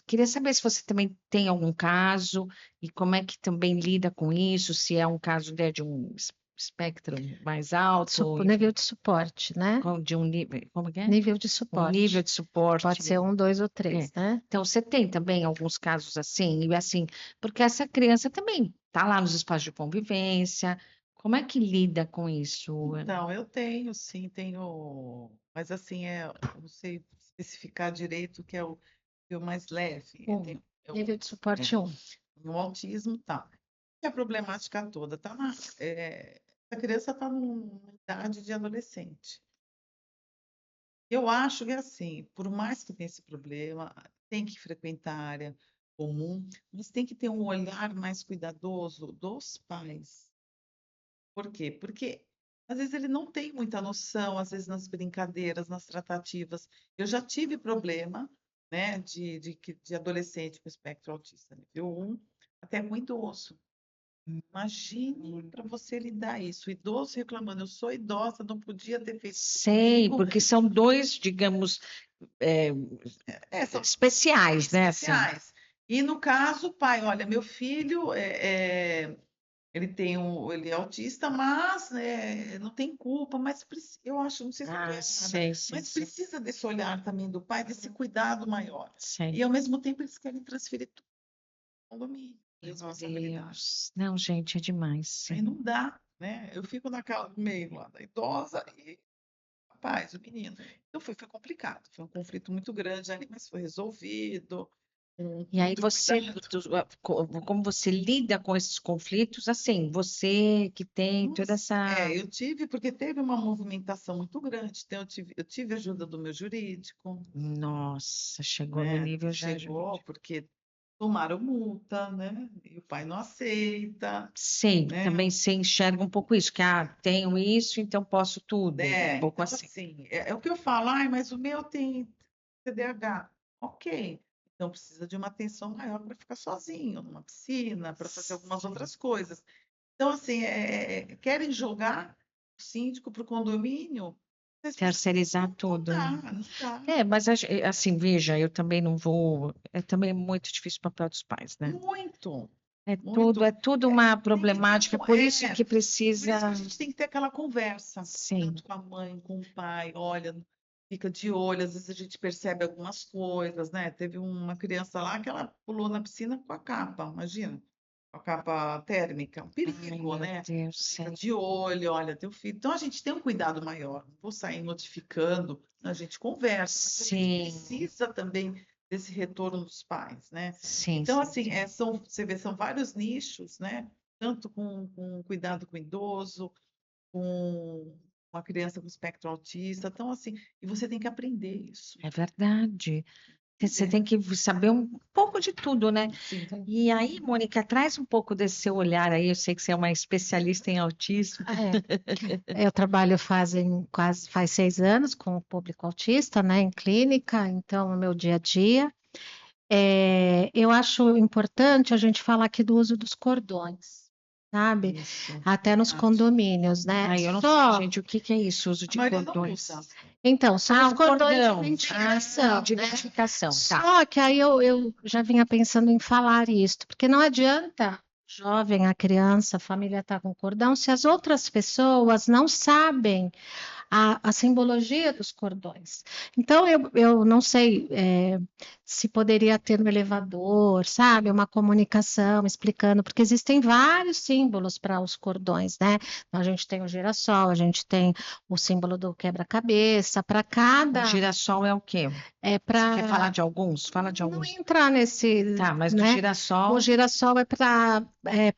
Queria saber se você também tem algum caso e como é que também lida com isso, se é um caso, né, de um espectro mais alto, Nível de suporte, né? de um nível, como que é? Nível de Um suporte. nível de suporte. Pode ser 1, 2 ou 3, né? Então, você tem também alguns casos assim, e assim, porque essa criança também está lá nos espaços de convivência. Como é que lida com isso, Ana? Então, eu tenho, sim, tenho, mas assim, eu não sei especificar direito o que é o mais leve. Nível de suporte 1. No autismo, tá. E a problemática toda tá a criança está numa idade de adolescente. Eu acho que assim, por mais que tenha esse problema, tem que frequentar a área comum, mas tem que ter um olhar mais cuidadoso dos pais. Por quê? Porque às vezes ele não tem muita noção, às vezes nas brincadeiras, nas tratativas. Eu já tive problema, né, de adolescente com espectro autista nível 1, até com idoso. Imagine para você lidar isso, o idoso reclamando, eu sou idosa, não podia ter feito isso Sei, comigo. porque são dois, digamos, São especiais, né? Assim. especiais. E no caso, o pai, olha, meu filho ele é autista, mas não tem culpa, mas eu acho, não sei se eu estou errada, Sei, mas sei. precisa desse olhar também do pai, desse cuidado maior. Sei. E ao mesmo tempo eles querem transferir tudo no condomínio, Meu responsabilidade. Deus. Não, gente, é demais. Aí não dá, né? Eu fico naquela meio lá da idosa e rapaz, o menino. Então foi complicado, foi um conflito muito grande ali, mas foi resolvido. E aí Muito você, cuidado. como você lida com esses conflitos, assim, você que tem toda Nossa, essa. eu tive, porque teve uma movimentação muito grande, então eu tive ajuda do meu jurídico, Nossa, chegou no né? nível já Chegou, porque tomaram multa, né? E o pai não aceita, Sei, né? também você enxerga um pouco isso, que tenho isso, então posso tudo. Um pouco Então, assim. assim, é o que eu falo, ai, mas o meu tem TDAH. Ok, então precisa de uma atenção maior para ficar sozinho, numa piscina, para fazer algumas outras coisas. Então, assim, querem jogar o síndico para o condomínio? Terceirizar Não tudo. dá, não dá. Mas assim, veja, eu também não vou. É também muito difícil o papel dos pais, né? Muito, É muito. tudo uma Tem que ter problemática, por isso que por isso que precisa. a gente tem que ter aquela conversa, Sim. tanto com a mãe, com o pai, olha, fica de olho, às vezes a gente percebe algumas coisas, né? Teve uma criança lá que ela pulou na piscina com a capa, imagina, com a capa térmica, um Ai, perigo, meu né? Deus, Fica sei. de olho, olha, teu filho. Então a gente tem um cuidado maior, não vou sair notificando, a gente conversa, mas a gente Sim, precisa também desse retorno dos pais, né? sim, Então, sim. assim, você vê, são vários nichos, né? Tanto com cuidado com o idoso, com uma criança com espectro autista. Então, assim, e você tem que aprender isso. É verdade. Você Entender. tem que saber um pouco de tudo, né? Sim. E aí, Mônica, traz um pouco desse seu olhar aí. Eu sei que você é uma especialista em autismo. Eu trabalho faz 6 anos com o público autista, né, em clínica, então, no meu dia a dia. Eu acho importante a gente falar aqui do uso dos cordões, sabe? Isso. Até nos Verdade. condomínios, né? Ai, eu não sei, Só, gente, o que que é isso, uso A de maioria não cordões? usa. então, são os O cordões de cordão. identificação, De né? identificação, tá. Só que aí eu já vinha pensando em falar isso, porque não adianta jovem, a criança, a família está com cordão, se as outras pessoas não sabem a simbologia dos cordões. Então, eu não sei se poderia ter no elevador, sabe, uma comunicação explicando, porque existem vários símbolos para os cordões, né? A gente tem o girassol, a gente tem o símbolo do quebra-cabeça, para O cada. girassol é o quê? É Você quer falar para de alguns? Fala de não alguns. entrar nesse, Tá, mas do né? O girassol, girassol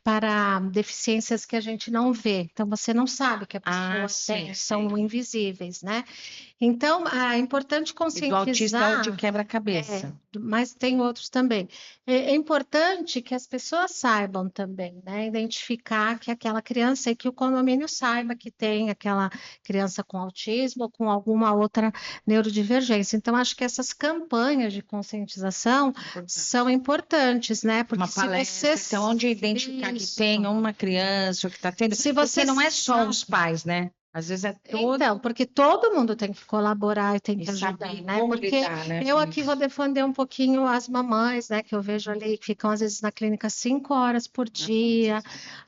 para deficiências que a gente não vê. Então, você não sabe que a pessoa sim, tem, sei. são invisíveis, né? Então, é importante E do autista é o de conscientizar, quebra-cabeça. mas tem outros também. É importante que as pessoas saibam também, né? Identificar que aquela criança e que o condomínio saiba que tem aquela criança com autismo ou com alguma outra neurodivergência. Então, acho que essas campanhas de conscientização são importantes, né? Porque Uma se palestra, você. então, onde identificar que Isso. tem uma criança que está tendo. Se Porque você não é só sabe. os pais, né? Às vezes é todo Então, porque todo mundo tem que colaborar e tem e que ajudar, saber né? como Porque lidar, né? eu com aqui isso. vou defender um pouquinho as mamães, né? Que eu vejo ali, que ficam às vezes na clínica 5 horas por dia,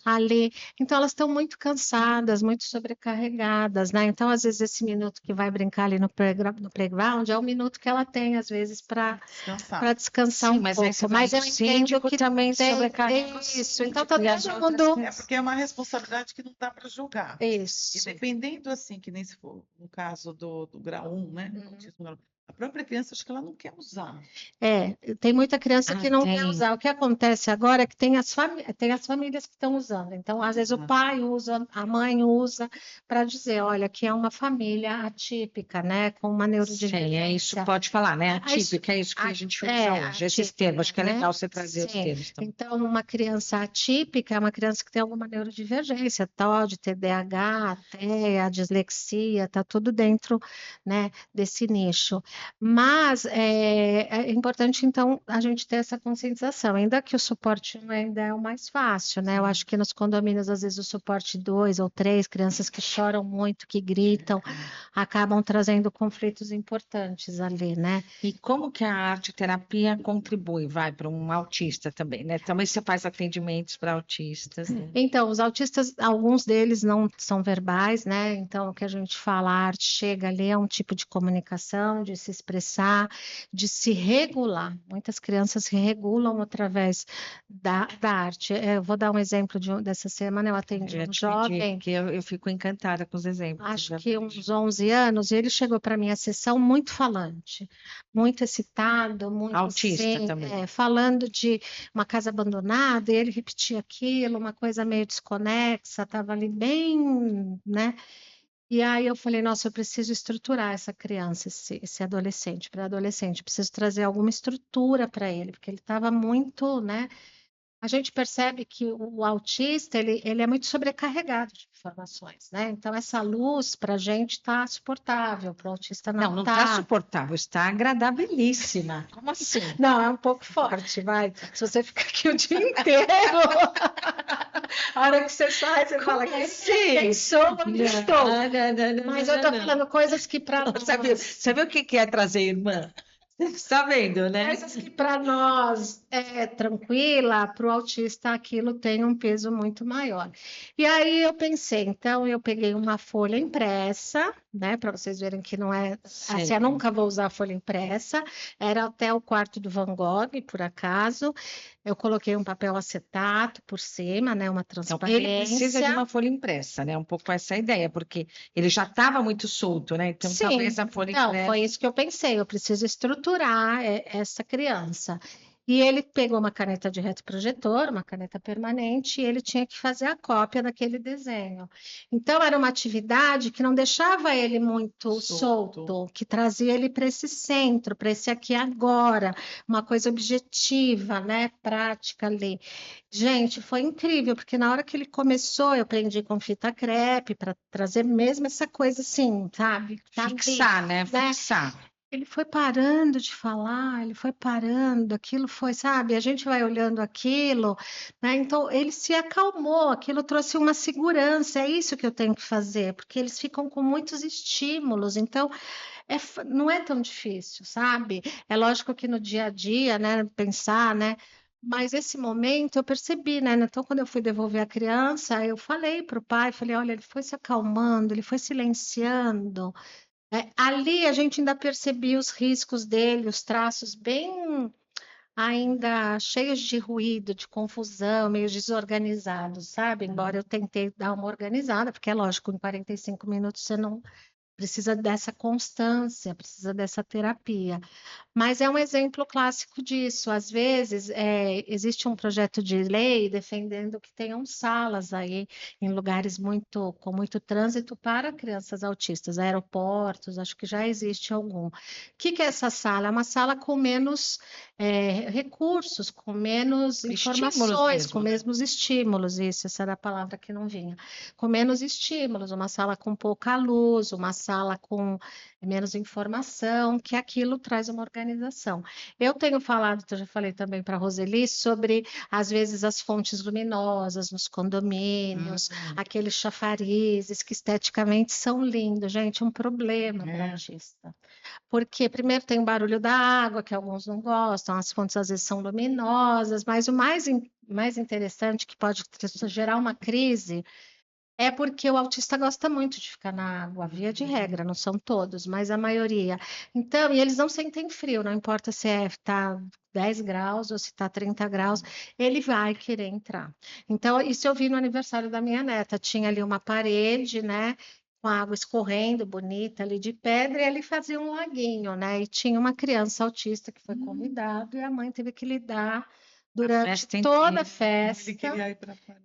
ali. Então, elas estão muito cansadas, muito sobrecarregadas, né? Então, às vezes, esse minuto que vai brincar ali no playground é o minuto que ela tem, às vezes, para descansar Sim, um mas aí você pouco. vai Mas eu no entendo síndico que também tem sobrecarrega o isso. Então, síndico tá e as todo outras mundo. É porque é uma responsabilidade que não dá para julgar. E Isso. dependendo, assim, que nem se for no caso do grau 1, né? Autismo grau 1, a própria criança, acho que ela não quer usar. Tem muita criança Ah, que não quer tem. usar. O que acontece agora é que tem as famílias que estão usando. Então, às vezes, o pai usa, a mãe usa, para dizer, olha, que é uma família atípica, né? Com uma Sim, neurodivergência. é isso, pode falar, né? Ah, isso- Atípica, é isso que a gente usa hoje, esses atípica, termos. Acho que é né? legal você trazer os Sim. termos também. Então, uma criança atípica é uma criança que tem alguma neurodivergência, TOD, TDAH, TEA, dislexia, tá tudo dentro, né, desse nicho. Mas é importante, então, a gente ter essa conscientização, ainda que o suporte 1 ainda é o mais fácil, né? Eu acho que nos condomínios, às vezes, o suporte 2 ou 3, crianças que choram muito, que gritam, acabam trazendo conflitos importantes ali, né? E como que a arte-terapia contribui, vai, para um autista também, né? Também você faz atendimentos para autistas, né? Então, os autistas, alguns deles não são verbais, né? Então, o que a gente fala, a arte chega ali, é um tipo de comunicação, de se expressar, de se regular. Muitas crianças se regulam através da arte. Eu vou dar um exemplo dessa semana, eu atendi Eu ia um te pedir, jovem, porque eu fico encantada com os exemplos. acho já que vi. uns 11 anos, e ele chegou para minha sessão muito falante, muito excitado, muito Autista assim, também. falando de uma casa abandonada, e ele repetia aquilo, uma coisa meio desconexa, estava ali bem, né? E aí eu falei, nossa, eu preciso estruturar essa criança, esse adolescente, para adolescente, preciso trazer alguma estrutura para ele, porque ele estava muito, né? A gente percebe que o autista ele é muito sobrecarregado de informações, né? Então essa luz para a gente está suportável, para o autista Não, não não está está. suportável, está agradabilíssima. Como assim? Não, é um pouco forte, vai. Se você ficar aqui o dia inteiro, a hora que você sai, você fala, quem sou, onde estou? Mas eu estou falando coisas que para nós... Sabe o que é trazer irmã? Você está vendo, né? Coisas que para nós é tranquila, para o autista aquilo tem um peso muito maior. E aí eu pensei, então eu peguei uma folha impressa, né, para vocês verem que não é assim, eu nunca vou usar folha impressa, era até o quarto do Van Gogh, por acaso. Eu coloquei um papel acetato por cima, né, uma Então, ele precisa de transparência. uma folha impressa, né? Um pouco essa ideia, porque ele já estava muito solto, né? Então, Sim, talvez a folha então impressa. foi isso que eu pensei. Eu preciso estruturar essa criança. E ele pegou uma caneta de retroprojetor, uma caneta permanente, e ele tinha que fazer a cópia daquele desenho. Então, era uma atividade que não deixava ele muito solto, que trazia ele para esse centro, para esse aqui e agora, uma coisa objetiva, né? Prática ali. Gente, foi incrível, porque na hora que ele começou, eu prendi com fita crepe para trazer mesmo essa coisa assim, sabe? Tá ali, Fixar, né? Fixar. Ele foi parando de falar, ele foi parando, aquilo foi, sabe? A gente vai olhando aquilo, né? Então ele se acalmou, aquilo trouxe uma segurança, é isso que eu tenho que fazer, porque eles ficam com muitos estímulos, então não é tão difícil, sabe? É lógico que no dia a dia, né, pensar, né? Mas esse momento eu percebi, né? Então, quando eu fui devolver a criança, eu falei para o pai, falei, olha, ele foi se acalmando, ele foi silenciando. Ali a gente ainda percebia os riscos dele, os traços bem ainda cheios de ruído, de confusão, meio desorganizados, sabe? Embora eu tentei dar uma organizada, porque é lógico, em 45 minutos você não precisa dessa constância, precisa dessa terapia. Mas é um exemplo clássico disso. Às vezes, existe um projeto de lei defendendo que tenham salas aí em lugares com muito trânsito para crianças autistas, aeroportos, acho que já existe algum. O que é essa sala? É uma sala com menos recursos, com menos Estímulos informações, mesmo, com né? menos estímulos, isso, essa era a palavra que não vinha. Com menos estímulos, uma sala com pouca luz, uma sala com menos informação, que aquilo traz uma organização. Eu tenho falado, eu já falei também para a Roseli, sobre, às vezes, as fontes luminosas nos condomínios, aqueles chafarizes que esteticamente são lindos. Gente, um problema para o autista. Porque, primeiro, tem o barulho da água, que alguns não gostam, as fontes às vezes são luminosas, mas o mais interessante, que pode gerar uma crise, é porque o autista gosta muito de ficar na água, via de regra, não são todos, mas a maioria. Então, e eles não sentem frio, não importa se está 10 graus ou se está 30 graus, ele vai querer entrar. Então, isso eu vi no aniversário da minha neta, tinha ali uma parede, né, com a água escorrendo, bonita, ali de pedra, e ali fazia um laguinho, né, e tinha uma criança autista que foi convidada, e a mãe teve que lidar durante toda a festa,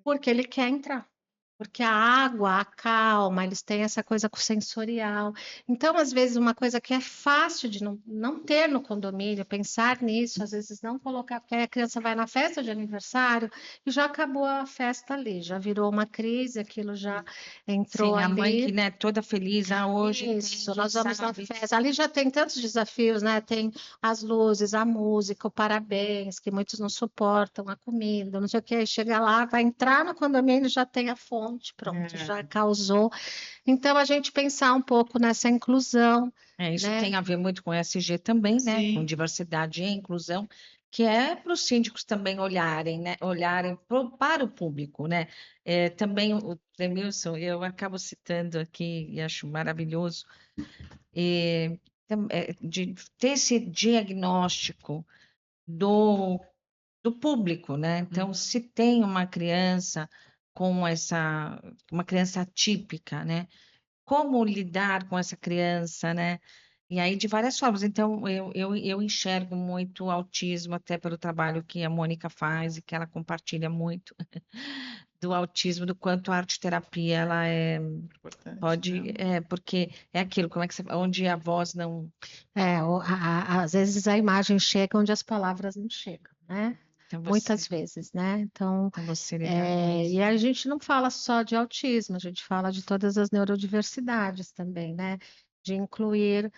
porque ele quer entrar. Porque a água acalma, eles têm essa coisa sensorial. Então, às vezes, uma coisa que é fácil de não ter no condomínio, pensar nisso, às vezes não colocar, porque aí a criança vai na festa de aniversário e já acabou a festa ali, já virou uma crise, aquilo já entrou Sim, a mãe que, ali. né, toda feliz, hoje Isso, tem, nós vamos na sabe? festa. Ali já tem tantos desafios, né? Tem as luzes, a música, o parabéns, que muitos não suportam, a comida, não sei o que. Aí chega lá, vai entrar no condomínio, já tem a fonte, pronto, já causou. Então, a gente pensar um pouco nessa inclusão, Isso né? tem a ver muito com ESG também, né? Com Sim. diversidade e inclusão, que é para os síndicos também olharem, né? Olharem para o público, né? Também o Clemilson, eu acabo citando aqui e acho maravilhoso, de ter esse diagnóstico do, do público, né? Então, se tem uma criança uma criança atípica, né? Como lidar com essa criança, né? E aí, de várias formas. Então, eu enxergo muito o autismo, até pelo trabalho que a Mônica faz e que ela compartilha muito do autismo, do quanto a arte-terapia ela pode, porque é aquilo, como é que onde a voz não. Às vezes a imagem chega onde as palavras não chegam, né? Então, Muitas vezes, né? Então, você lidar com isso. e a gente não fala só de autismo, a gente fala de todas as neurodiversidades também, né? De incluir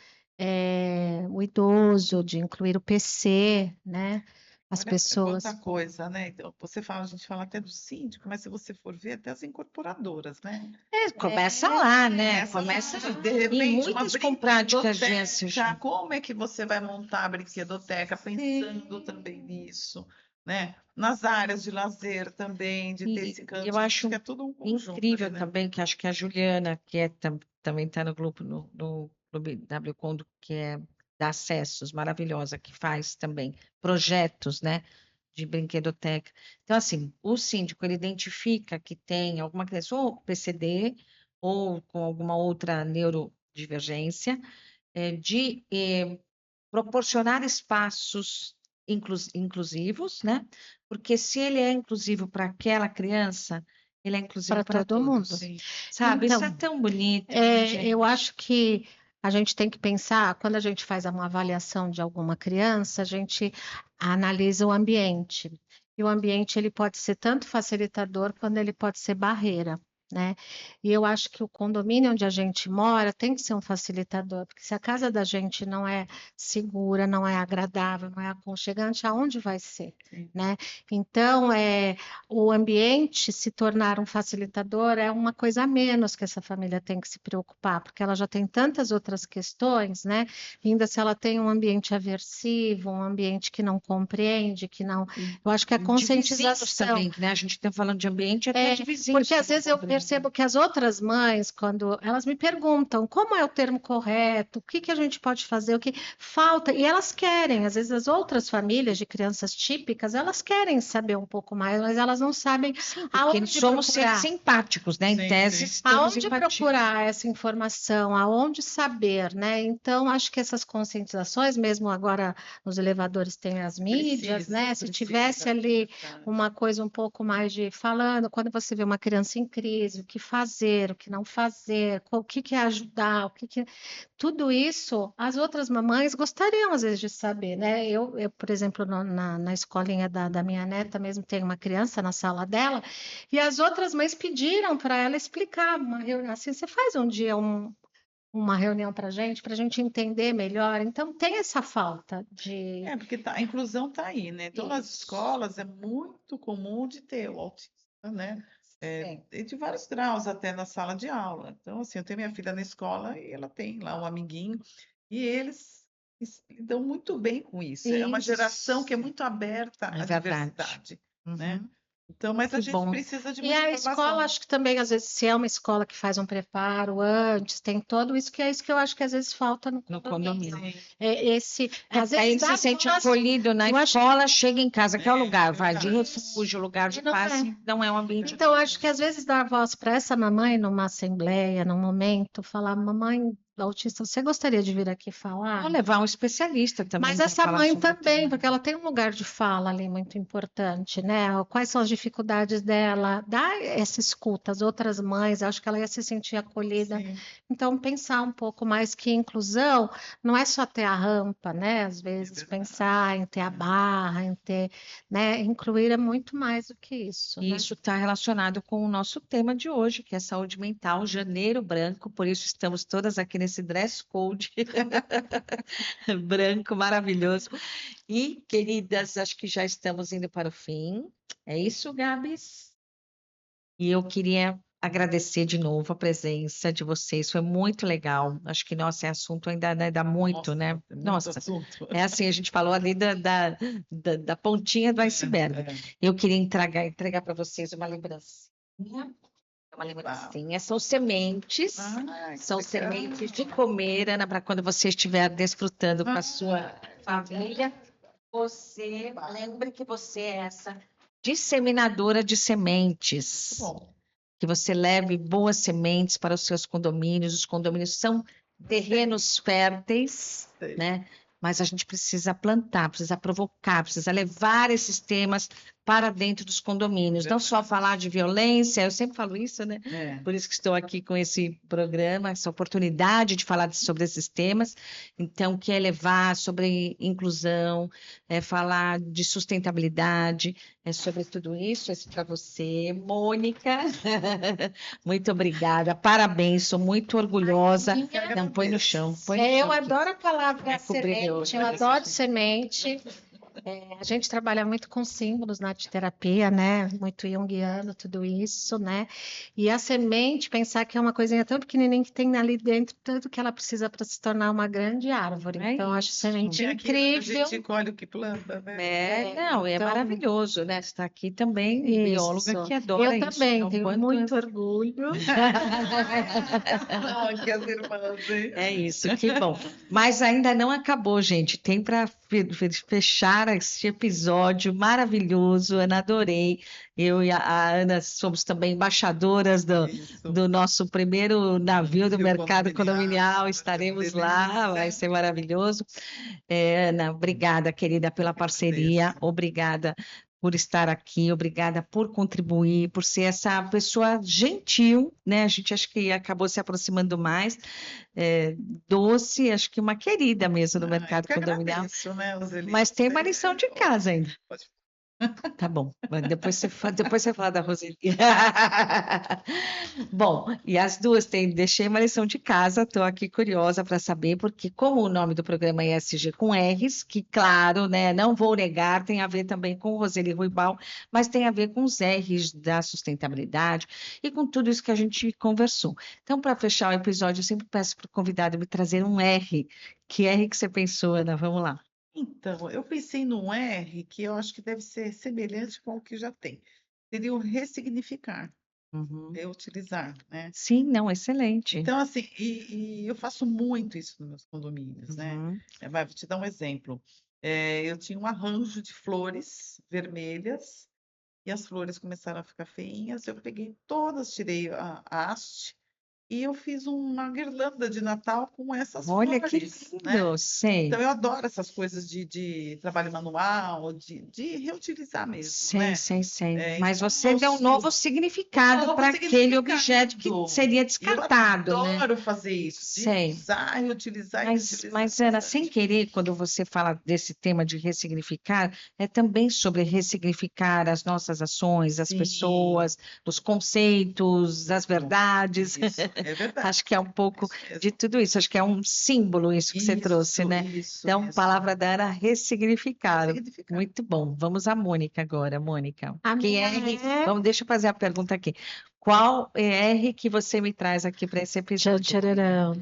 o idoso, de incluir o PC, né? As Olha, pessoas. quanta coisa, né? Então, a gente fala até do síndico, mas se você for ver, até as incorporadoras, né? Começa lá, né? Começa de em repente, uma muitas com práticas de brinquedoteca. SG. Como é que você vai montar a brinquedoteca pensando também nisso, né? Nas áreas de lazer também, de ter esse E eu canto, acho que é tudo um conjunto incrível ali, né? também, que acho que a Juliana, que também está no grupo, no Clube W Condo, que é da Acessos, maravilhosa, que faz também projetos, né, de brinquedoteca. Então, assim, o síndico, ele identifica que tem alguma criança, ou PCD, ou com alguma outra neurodivergência, de proporcionar espaços inclusivos, né? Porque se ele é inclusivo para aquela criança, ele é inclusivo Para para todo mundo. todos. Sabe? Isso é Então, tão bonito, né, gente? eu acho que a gente tem que pensar, quando a gente faz uma avaliação de alguma criança, a gente analisa o ambiente. E o ambiente ele pode ser tanto facilitador quanto ele pode ser barreira, né? E eu acho que o condomínio onde a gente mora tem que ser um facilitador, porque se a casa da gente não é segura, não é agradável, não é aconchegante, aonde vai ser, Sim. né? Então, o ambiente se tornar um facilitador é uma coisa a menos que essa família tem que se preocupar, porque ela já tem tantas outras questões, né? Ainda se ela tem um ambiente aversivo, um ambiente que não compreende, que não. Eu acho que a De vizinhos conscientização. também, né? A gente está falando de ambiente até de vizinhos. Porque às vezes eu percebo que as outras mães, quando elas me perguntam como é o termo correto, o que que a gente pode fazer, o que falta, e elas querem, às vezes as outras famílias de crianças típicas, elas querem saber um pouco mais, mas elas não sabem Porque aonde somos procurar. seres simpáticos, né? Em Sim, tese, sim. temos Aonde empatia. procurar essa informação, aonde saber, né? Então, acho que essas conscientizações, mesmo agora nos elevadores tem as mídias, né? Se tivesse ali uma coisa um pouco mais de falando, quando você vê uma criança em crise, o que fazer, o que não fazer, o que que é ajudar, tudo isso, as outras mamães gostariam às vezes de saber, né? Eu por exemplo, na escolinha da minha neta mesmo tem uma criança na sala dela, e as outras mães pediram para ela explicar uma reunião, assim, você faz um dia uma reunião para a gente entender melhor. Então tem essa falta de Porque a inclusão está aí, né? Então, nas Isso. escolas é muito comum de ter o autista, né? Sim. E de vários graus até na sala de aula. Então, assim, eu tenho minha filha na escola e ela tem lá um amiguinho, e eles lidam muito bem com isso. É uma geração que é muito aberta à verdade. diversidade, né? Uhum. Então, mas a Que gente bom. precisa de E muita a informação. escola, acho que também, às vezes, se é uma escola que faz um preparo antes, tem todo isso, que é isso que eu acho que às vezes falta no No condomínio. condomínio. Às Aí vezes ele se sente voz, acolhido na eu acho escola, chega em casa, que é o lugar, vai, de verdade. refúgio, lugar de E não paz, é. não é um ambiente. Então, acho que às vezes dar voz para essa mamãe numa assembleia, num momento, falar, mamãe autista, você gostaria de vir aqui falar? Vou levar um especialista também Mas para essa falar mãe sobre o também, tema. porque ela tem um lugar de fala ali muito importante, né? Quais são as dificuldades dela? Dá essa escuta às outras mães, acho que ela ia se sentir acolhida. Sim. Então, pensar um pouco mais que inclusão não é só ter a rampa, né? Às vezes verdade. pensar em ter a barra, em ter, né? Incluir é muito mais do que isso, E né? isso está relacionado com o nosso tema de hoje, que é saúde mental, janeiro branco, por isso estamos todas aqui nesse dress code branco maravilhoso. E, queridas, acho que já estamos indo para o fim. É isso, Gabs? E eu queria agradecer de novo a presença de vocês, foi muito legal. Acho que nosso assunto ainda né, dá muito, Nossa, né? tem muito Nossa, assunto. é assim, a gente falou ali da pontinha do iceberg. Eu queria entregar para vocês uma lembrancinha. Uma lembrancinha. São sementes, são sementes de comer, Ana, para quando você estiver desfrutando com a sua família, você lembre que você é essa disseminadora de sementes. Bom. Que você leve boas sementes para os seus condomínios. Os condomínios são terrenos férteis, né? Mas a gente precisa plantar, precisa provocar, precisa levar esses temas para dentro dos condomínios. Não só falar de violência, eu sempre falo isso, né? Por isso que estou aqui com esse programa, essa oportunidade de falar sobre esses temas. Então, que é levar sobre inclusão, é falar de sustentabilidade, é sobre tudo isso. Esse para você, Mônica. Muito obrigada, parabéns, sou muito orgulhosa. Não, põe no chão. Eu adoro a palavra cobrir semente, eu adoro semente. A gente trabalha muito com símbolos na arte terapia, né? Muito junguiano, tudo isso, né? E a semente, pensar que é uma coisinha tão pequenininha que tem ali dentro tudo que ela precisa para se tornar uma grande árvore. Então, eu acho semente incrível. A gente colhe o que planta, né? Não, é então, maravilhoso, né? Você está aqui também, bióloga que adora eu isso. também tenho muito orgulho. Que as irmãs, hein? É isso, que bom. Mas ainda não acabou, gente. Tem para fechar este episódio maravilhoso. Ana, adorei. Eu e a Ana somos também embaixadoras do nosso primeiro navio do mercado condominial. Estaremos lá, vai ser maravilhoso. Ana, obrigada, querida, pela parceria. Obrigada por estar aqui, obrigada por contribuir, por ser essa pessoa gentil, né? A gente acho que acabou se aproximando mais, doce, acho que uma querida mesmo no mercado condominial. Agradeço, né, Mas tem uma lição de casa ainda. Tá bom, mas depois você fala da Roseli. Bom, e as duas deixei uma lição de casa, estou aqui curiosa para saber, porque como o nome do programa é ESG com R's, que claro, né, não vou negar, tem a ver também com Roseli Ruibal, mas tem a ver com os R's da sustentabilidade e com tudo isso que a gente conversou. Então, para fechar o episódio, eu sempre peço para o convidado me trazer um R. Que R que você pensou, Ana? Vamos lá. Então, eu pensei num R que eu acho que deve ser semelhante com o que já tem. Seria o ressignificar, Uhum. reutilizar, né? Sim, não, excelente. Então, assim, e eu faço muito isso nos meus condomínios, né? Uhum. Vou te dar um exemplo. Eu tinha um arranjo de flores vermelhas e as flores começaram a ficar feinhas. Eu peguei todas, tirei a haste e eu fiz uma guirlanda de Natal com essas Olha que flores, né? lindo, sei, Então, eu adoro essas coisas de trabalho manual, de reutilizar mesmo, né? sei. Mas Então, você deu um novo significado novo para aquele objeto que significado. seria E eu descartado, né? adoro fazer isso, de Sei. usar, reutilizar e Mas, reutilizar mas, Ana, sem bastante. querer, quando você fala desse tema de ressignificar, é também sobre ressignificar as nossas ações, as Sim, pessoas, os conceitos, as verdades. isso, é verdade, Acho que é um pouco isso mesmo. de tudo isso. Acho que é um símbolo isso que você trouxe, né? Então, Isso. palavra da Ana, ressignificar. Ressignificar. Muito bom. Vamos à Mônica agora, Mônica. A Que minha R? é Vamos, deixa eu fazer a pergunta aqui. Qual R que você me traz aqui para esse tchan, episódio? tchararã.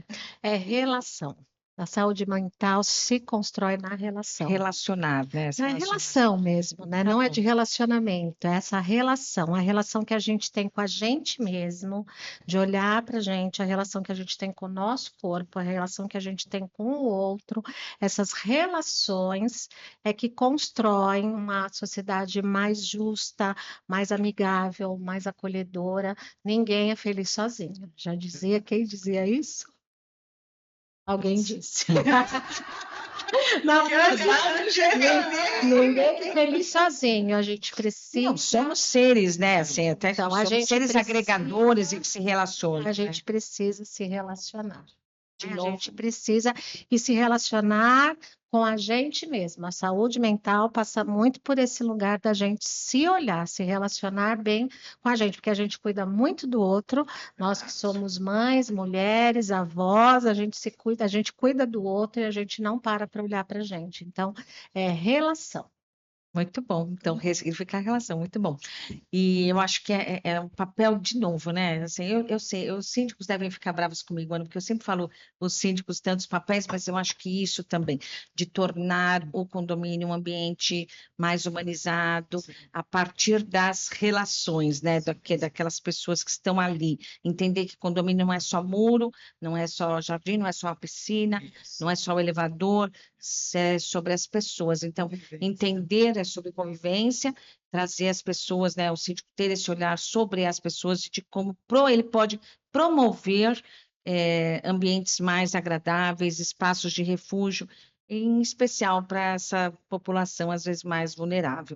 É relação. A saúde mental se constrói na relação. Relacionar, né? Se Na relacionar. relação mesmo, né? Tá Não é bom. de relacionamento, é essa relação, a relação que a gente tem com a gente mesmo, de olhar para a gente, a relação que a gente tem com o nosso corpo, a relação que a gente tem com o outro. Essas relações é que constroem uma sociedade mais justa, mais amigável, mais acolhedora. Ninguém é feliz sozinho. Já dizia quem dizia isso? Alguém disse. Na verdade, ninguém é feliz sozinho. A gente Não, precisa. somos seres, né? Assim, até Então, a somos gente seres precisa, agregadores e que se relacionam, a né? gente precisa se relacionar. De A novo, gente precisa e se relacionar com a gente mesmo. A saúde mental passa muito por esse lugar da gente se olhar, se relacionar bem com a gente, porque a gente cuida muito do outro. Nós que somos mães, mulheres, avós, a gente se cuida, a gente cuida do outro e a gente não para olhar para a gente. Então, é relação. muito bom. Então, ressignificar a relação, muito bom. E eu acho que é um papel de novo, né? Assim, eu sei, os síndicos devem ficar bravos comigo, Ana, porque eu sempre falo os síndicos tantos papéis, mas eu acho que isso também, de tornar o condomínio um ambiente mais humanizado, a partir das relações, né? Daquelas pessoas que estão ali. Entender que condomínio não é só muro, não é só jardim, não é só a piscina, não é só o elevador, é sobre as pessoas. Então, entender é sobre convivência, trazer as pessoas, né, o síndico ter esse olhar sobre as pessoas de como ele pode promover ambientes mais agradáveis, espaços de refúgio, em especial para essa população às vezes mais vulnerável.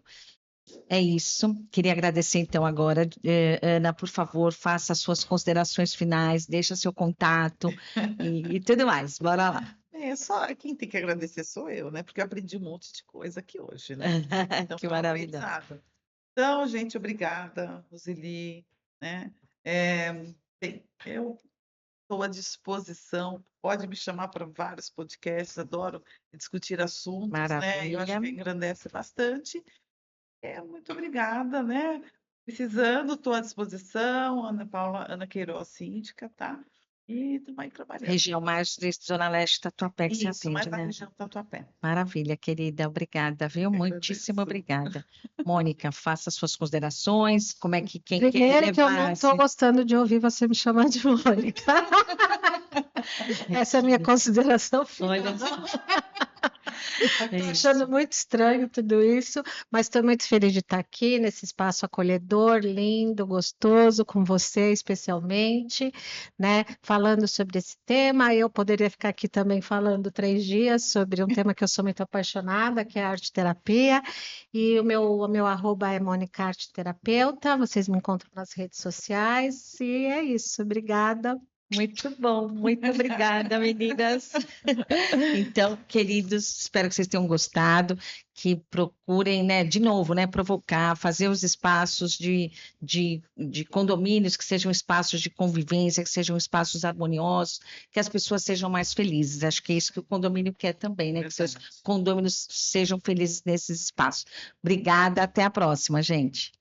É isso. Queria agradecer então agora, Ana, por favor, faça as suas considerações finais, deixa seu contato e tudo mais. Bora lá. Só quem tem que agradecer sou eu, né? Porque eu aprendi um monte de coisa aqui hoje, né? Então, Que foi um maravilha. aprendizado. Então, gente, obrigada, Roseli, né? Bem, eu estou à disposição, pode me chamar para vários podcasts, adoro discutir assuntos, né? Eu acho Maravilha. que engrandece bastante. Muito obrigada, né? Precisando, estou à disposição, Ana Paula, Ana Queiroz, síndica, tá? E estamos aí trabalhando. Região mais de Zona Leste, Tatuapé, que você Isso, mais atende, na né? região do Tatuapé. Maravilha, querida. Obrigada, viu? Eu Muitíssimo agradeço. obrigada. Mônica, faça suas considerações. Como é que quem quer Primeiro que eu não levar estou gostando de ouvir você me chamar de Mônica. Essa é a minha consideração final. Olha só. Estou achando muito estranho tudo isso, mas estou muito feliz de estar aqui nesse espaço acolhedor, lindo, gostoso, com você especialmente, né? Falando sobre esse tema. Eu poderia ficar aqui também falando 3 dias sobre um tema que eu sou muito apaixonada, que é a arte terapia. E o meu arroba é Mônica Arte Terapeuta. Vocês me encontram nas redes sociais. E é isso. Obrigada. Muito bom, muito obrigada, meninas. Então, queridos, espero que vocês tenham gostado, que procurem, né, de novo, né, provocar, fazer os espaços de condomínios que sejam espaços de convivência, que sejam espaços harmoniosos, que as pessoas sejam mais felizes. Acho que é isso que o condomínio quer também, né, que seus Verdade. condôminos sejam felizes nesses espaços. Obrigada, até a próxima, gente.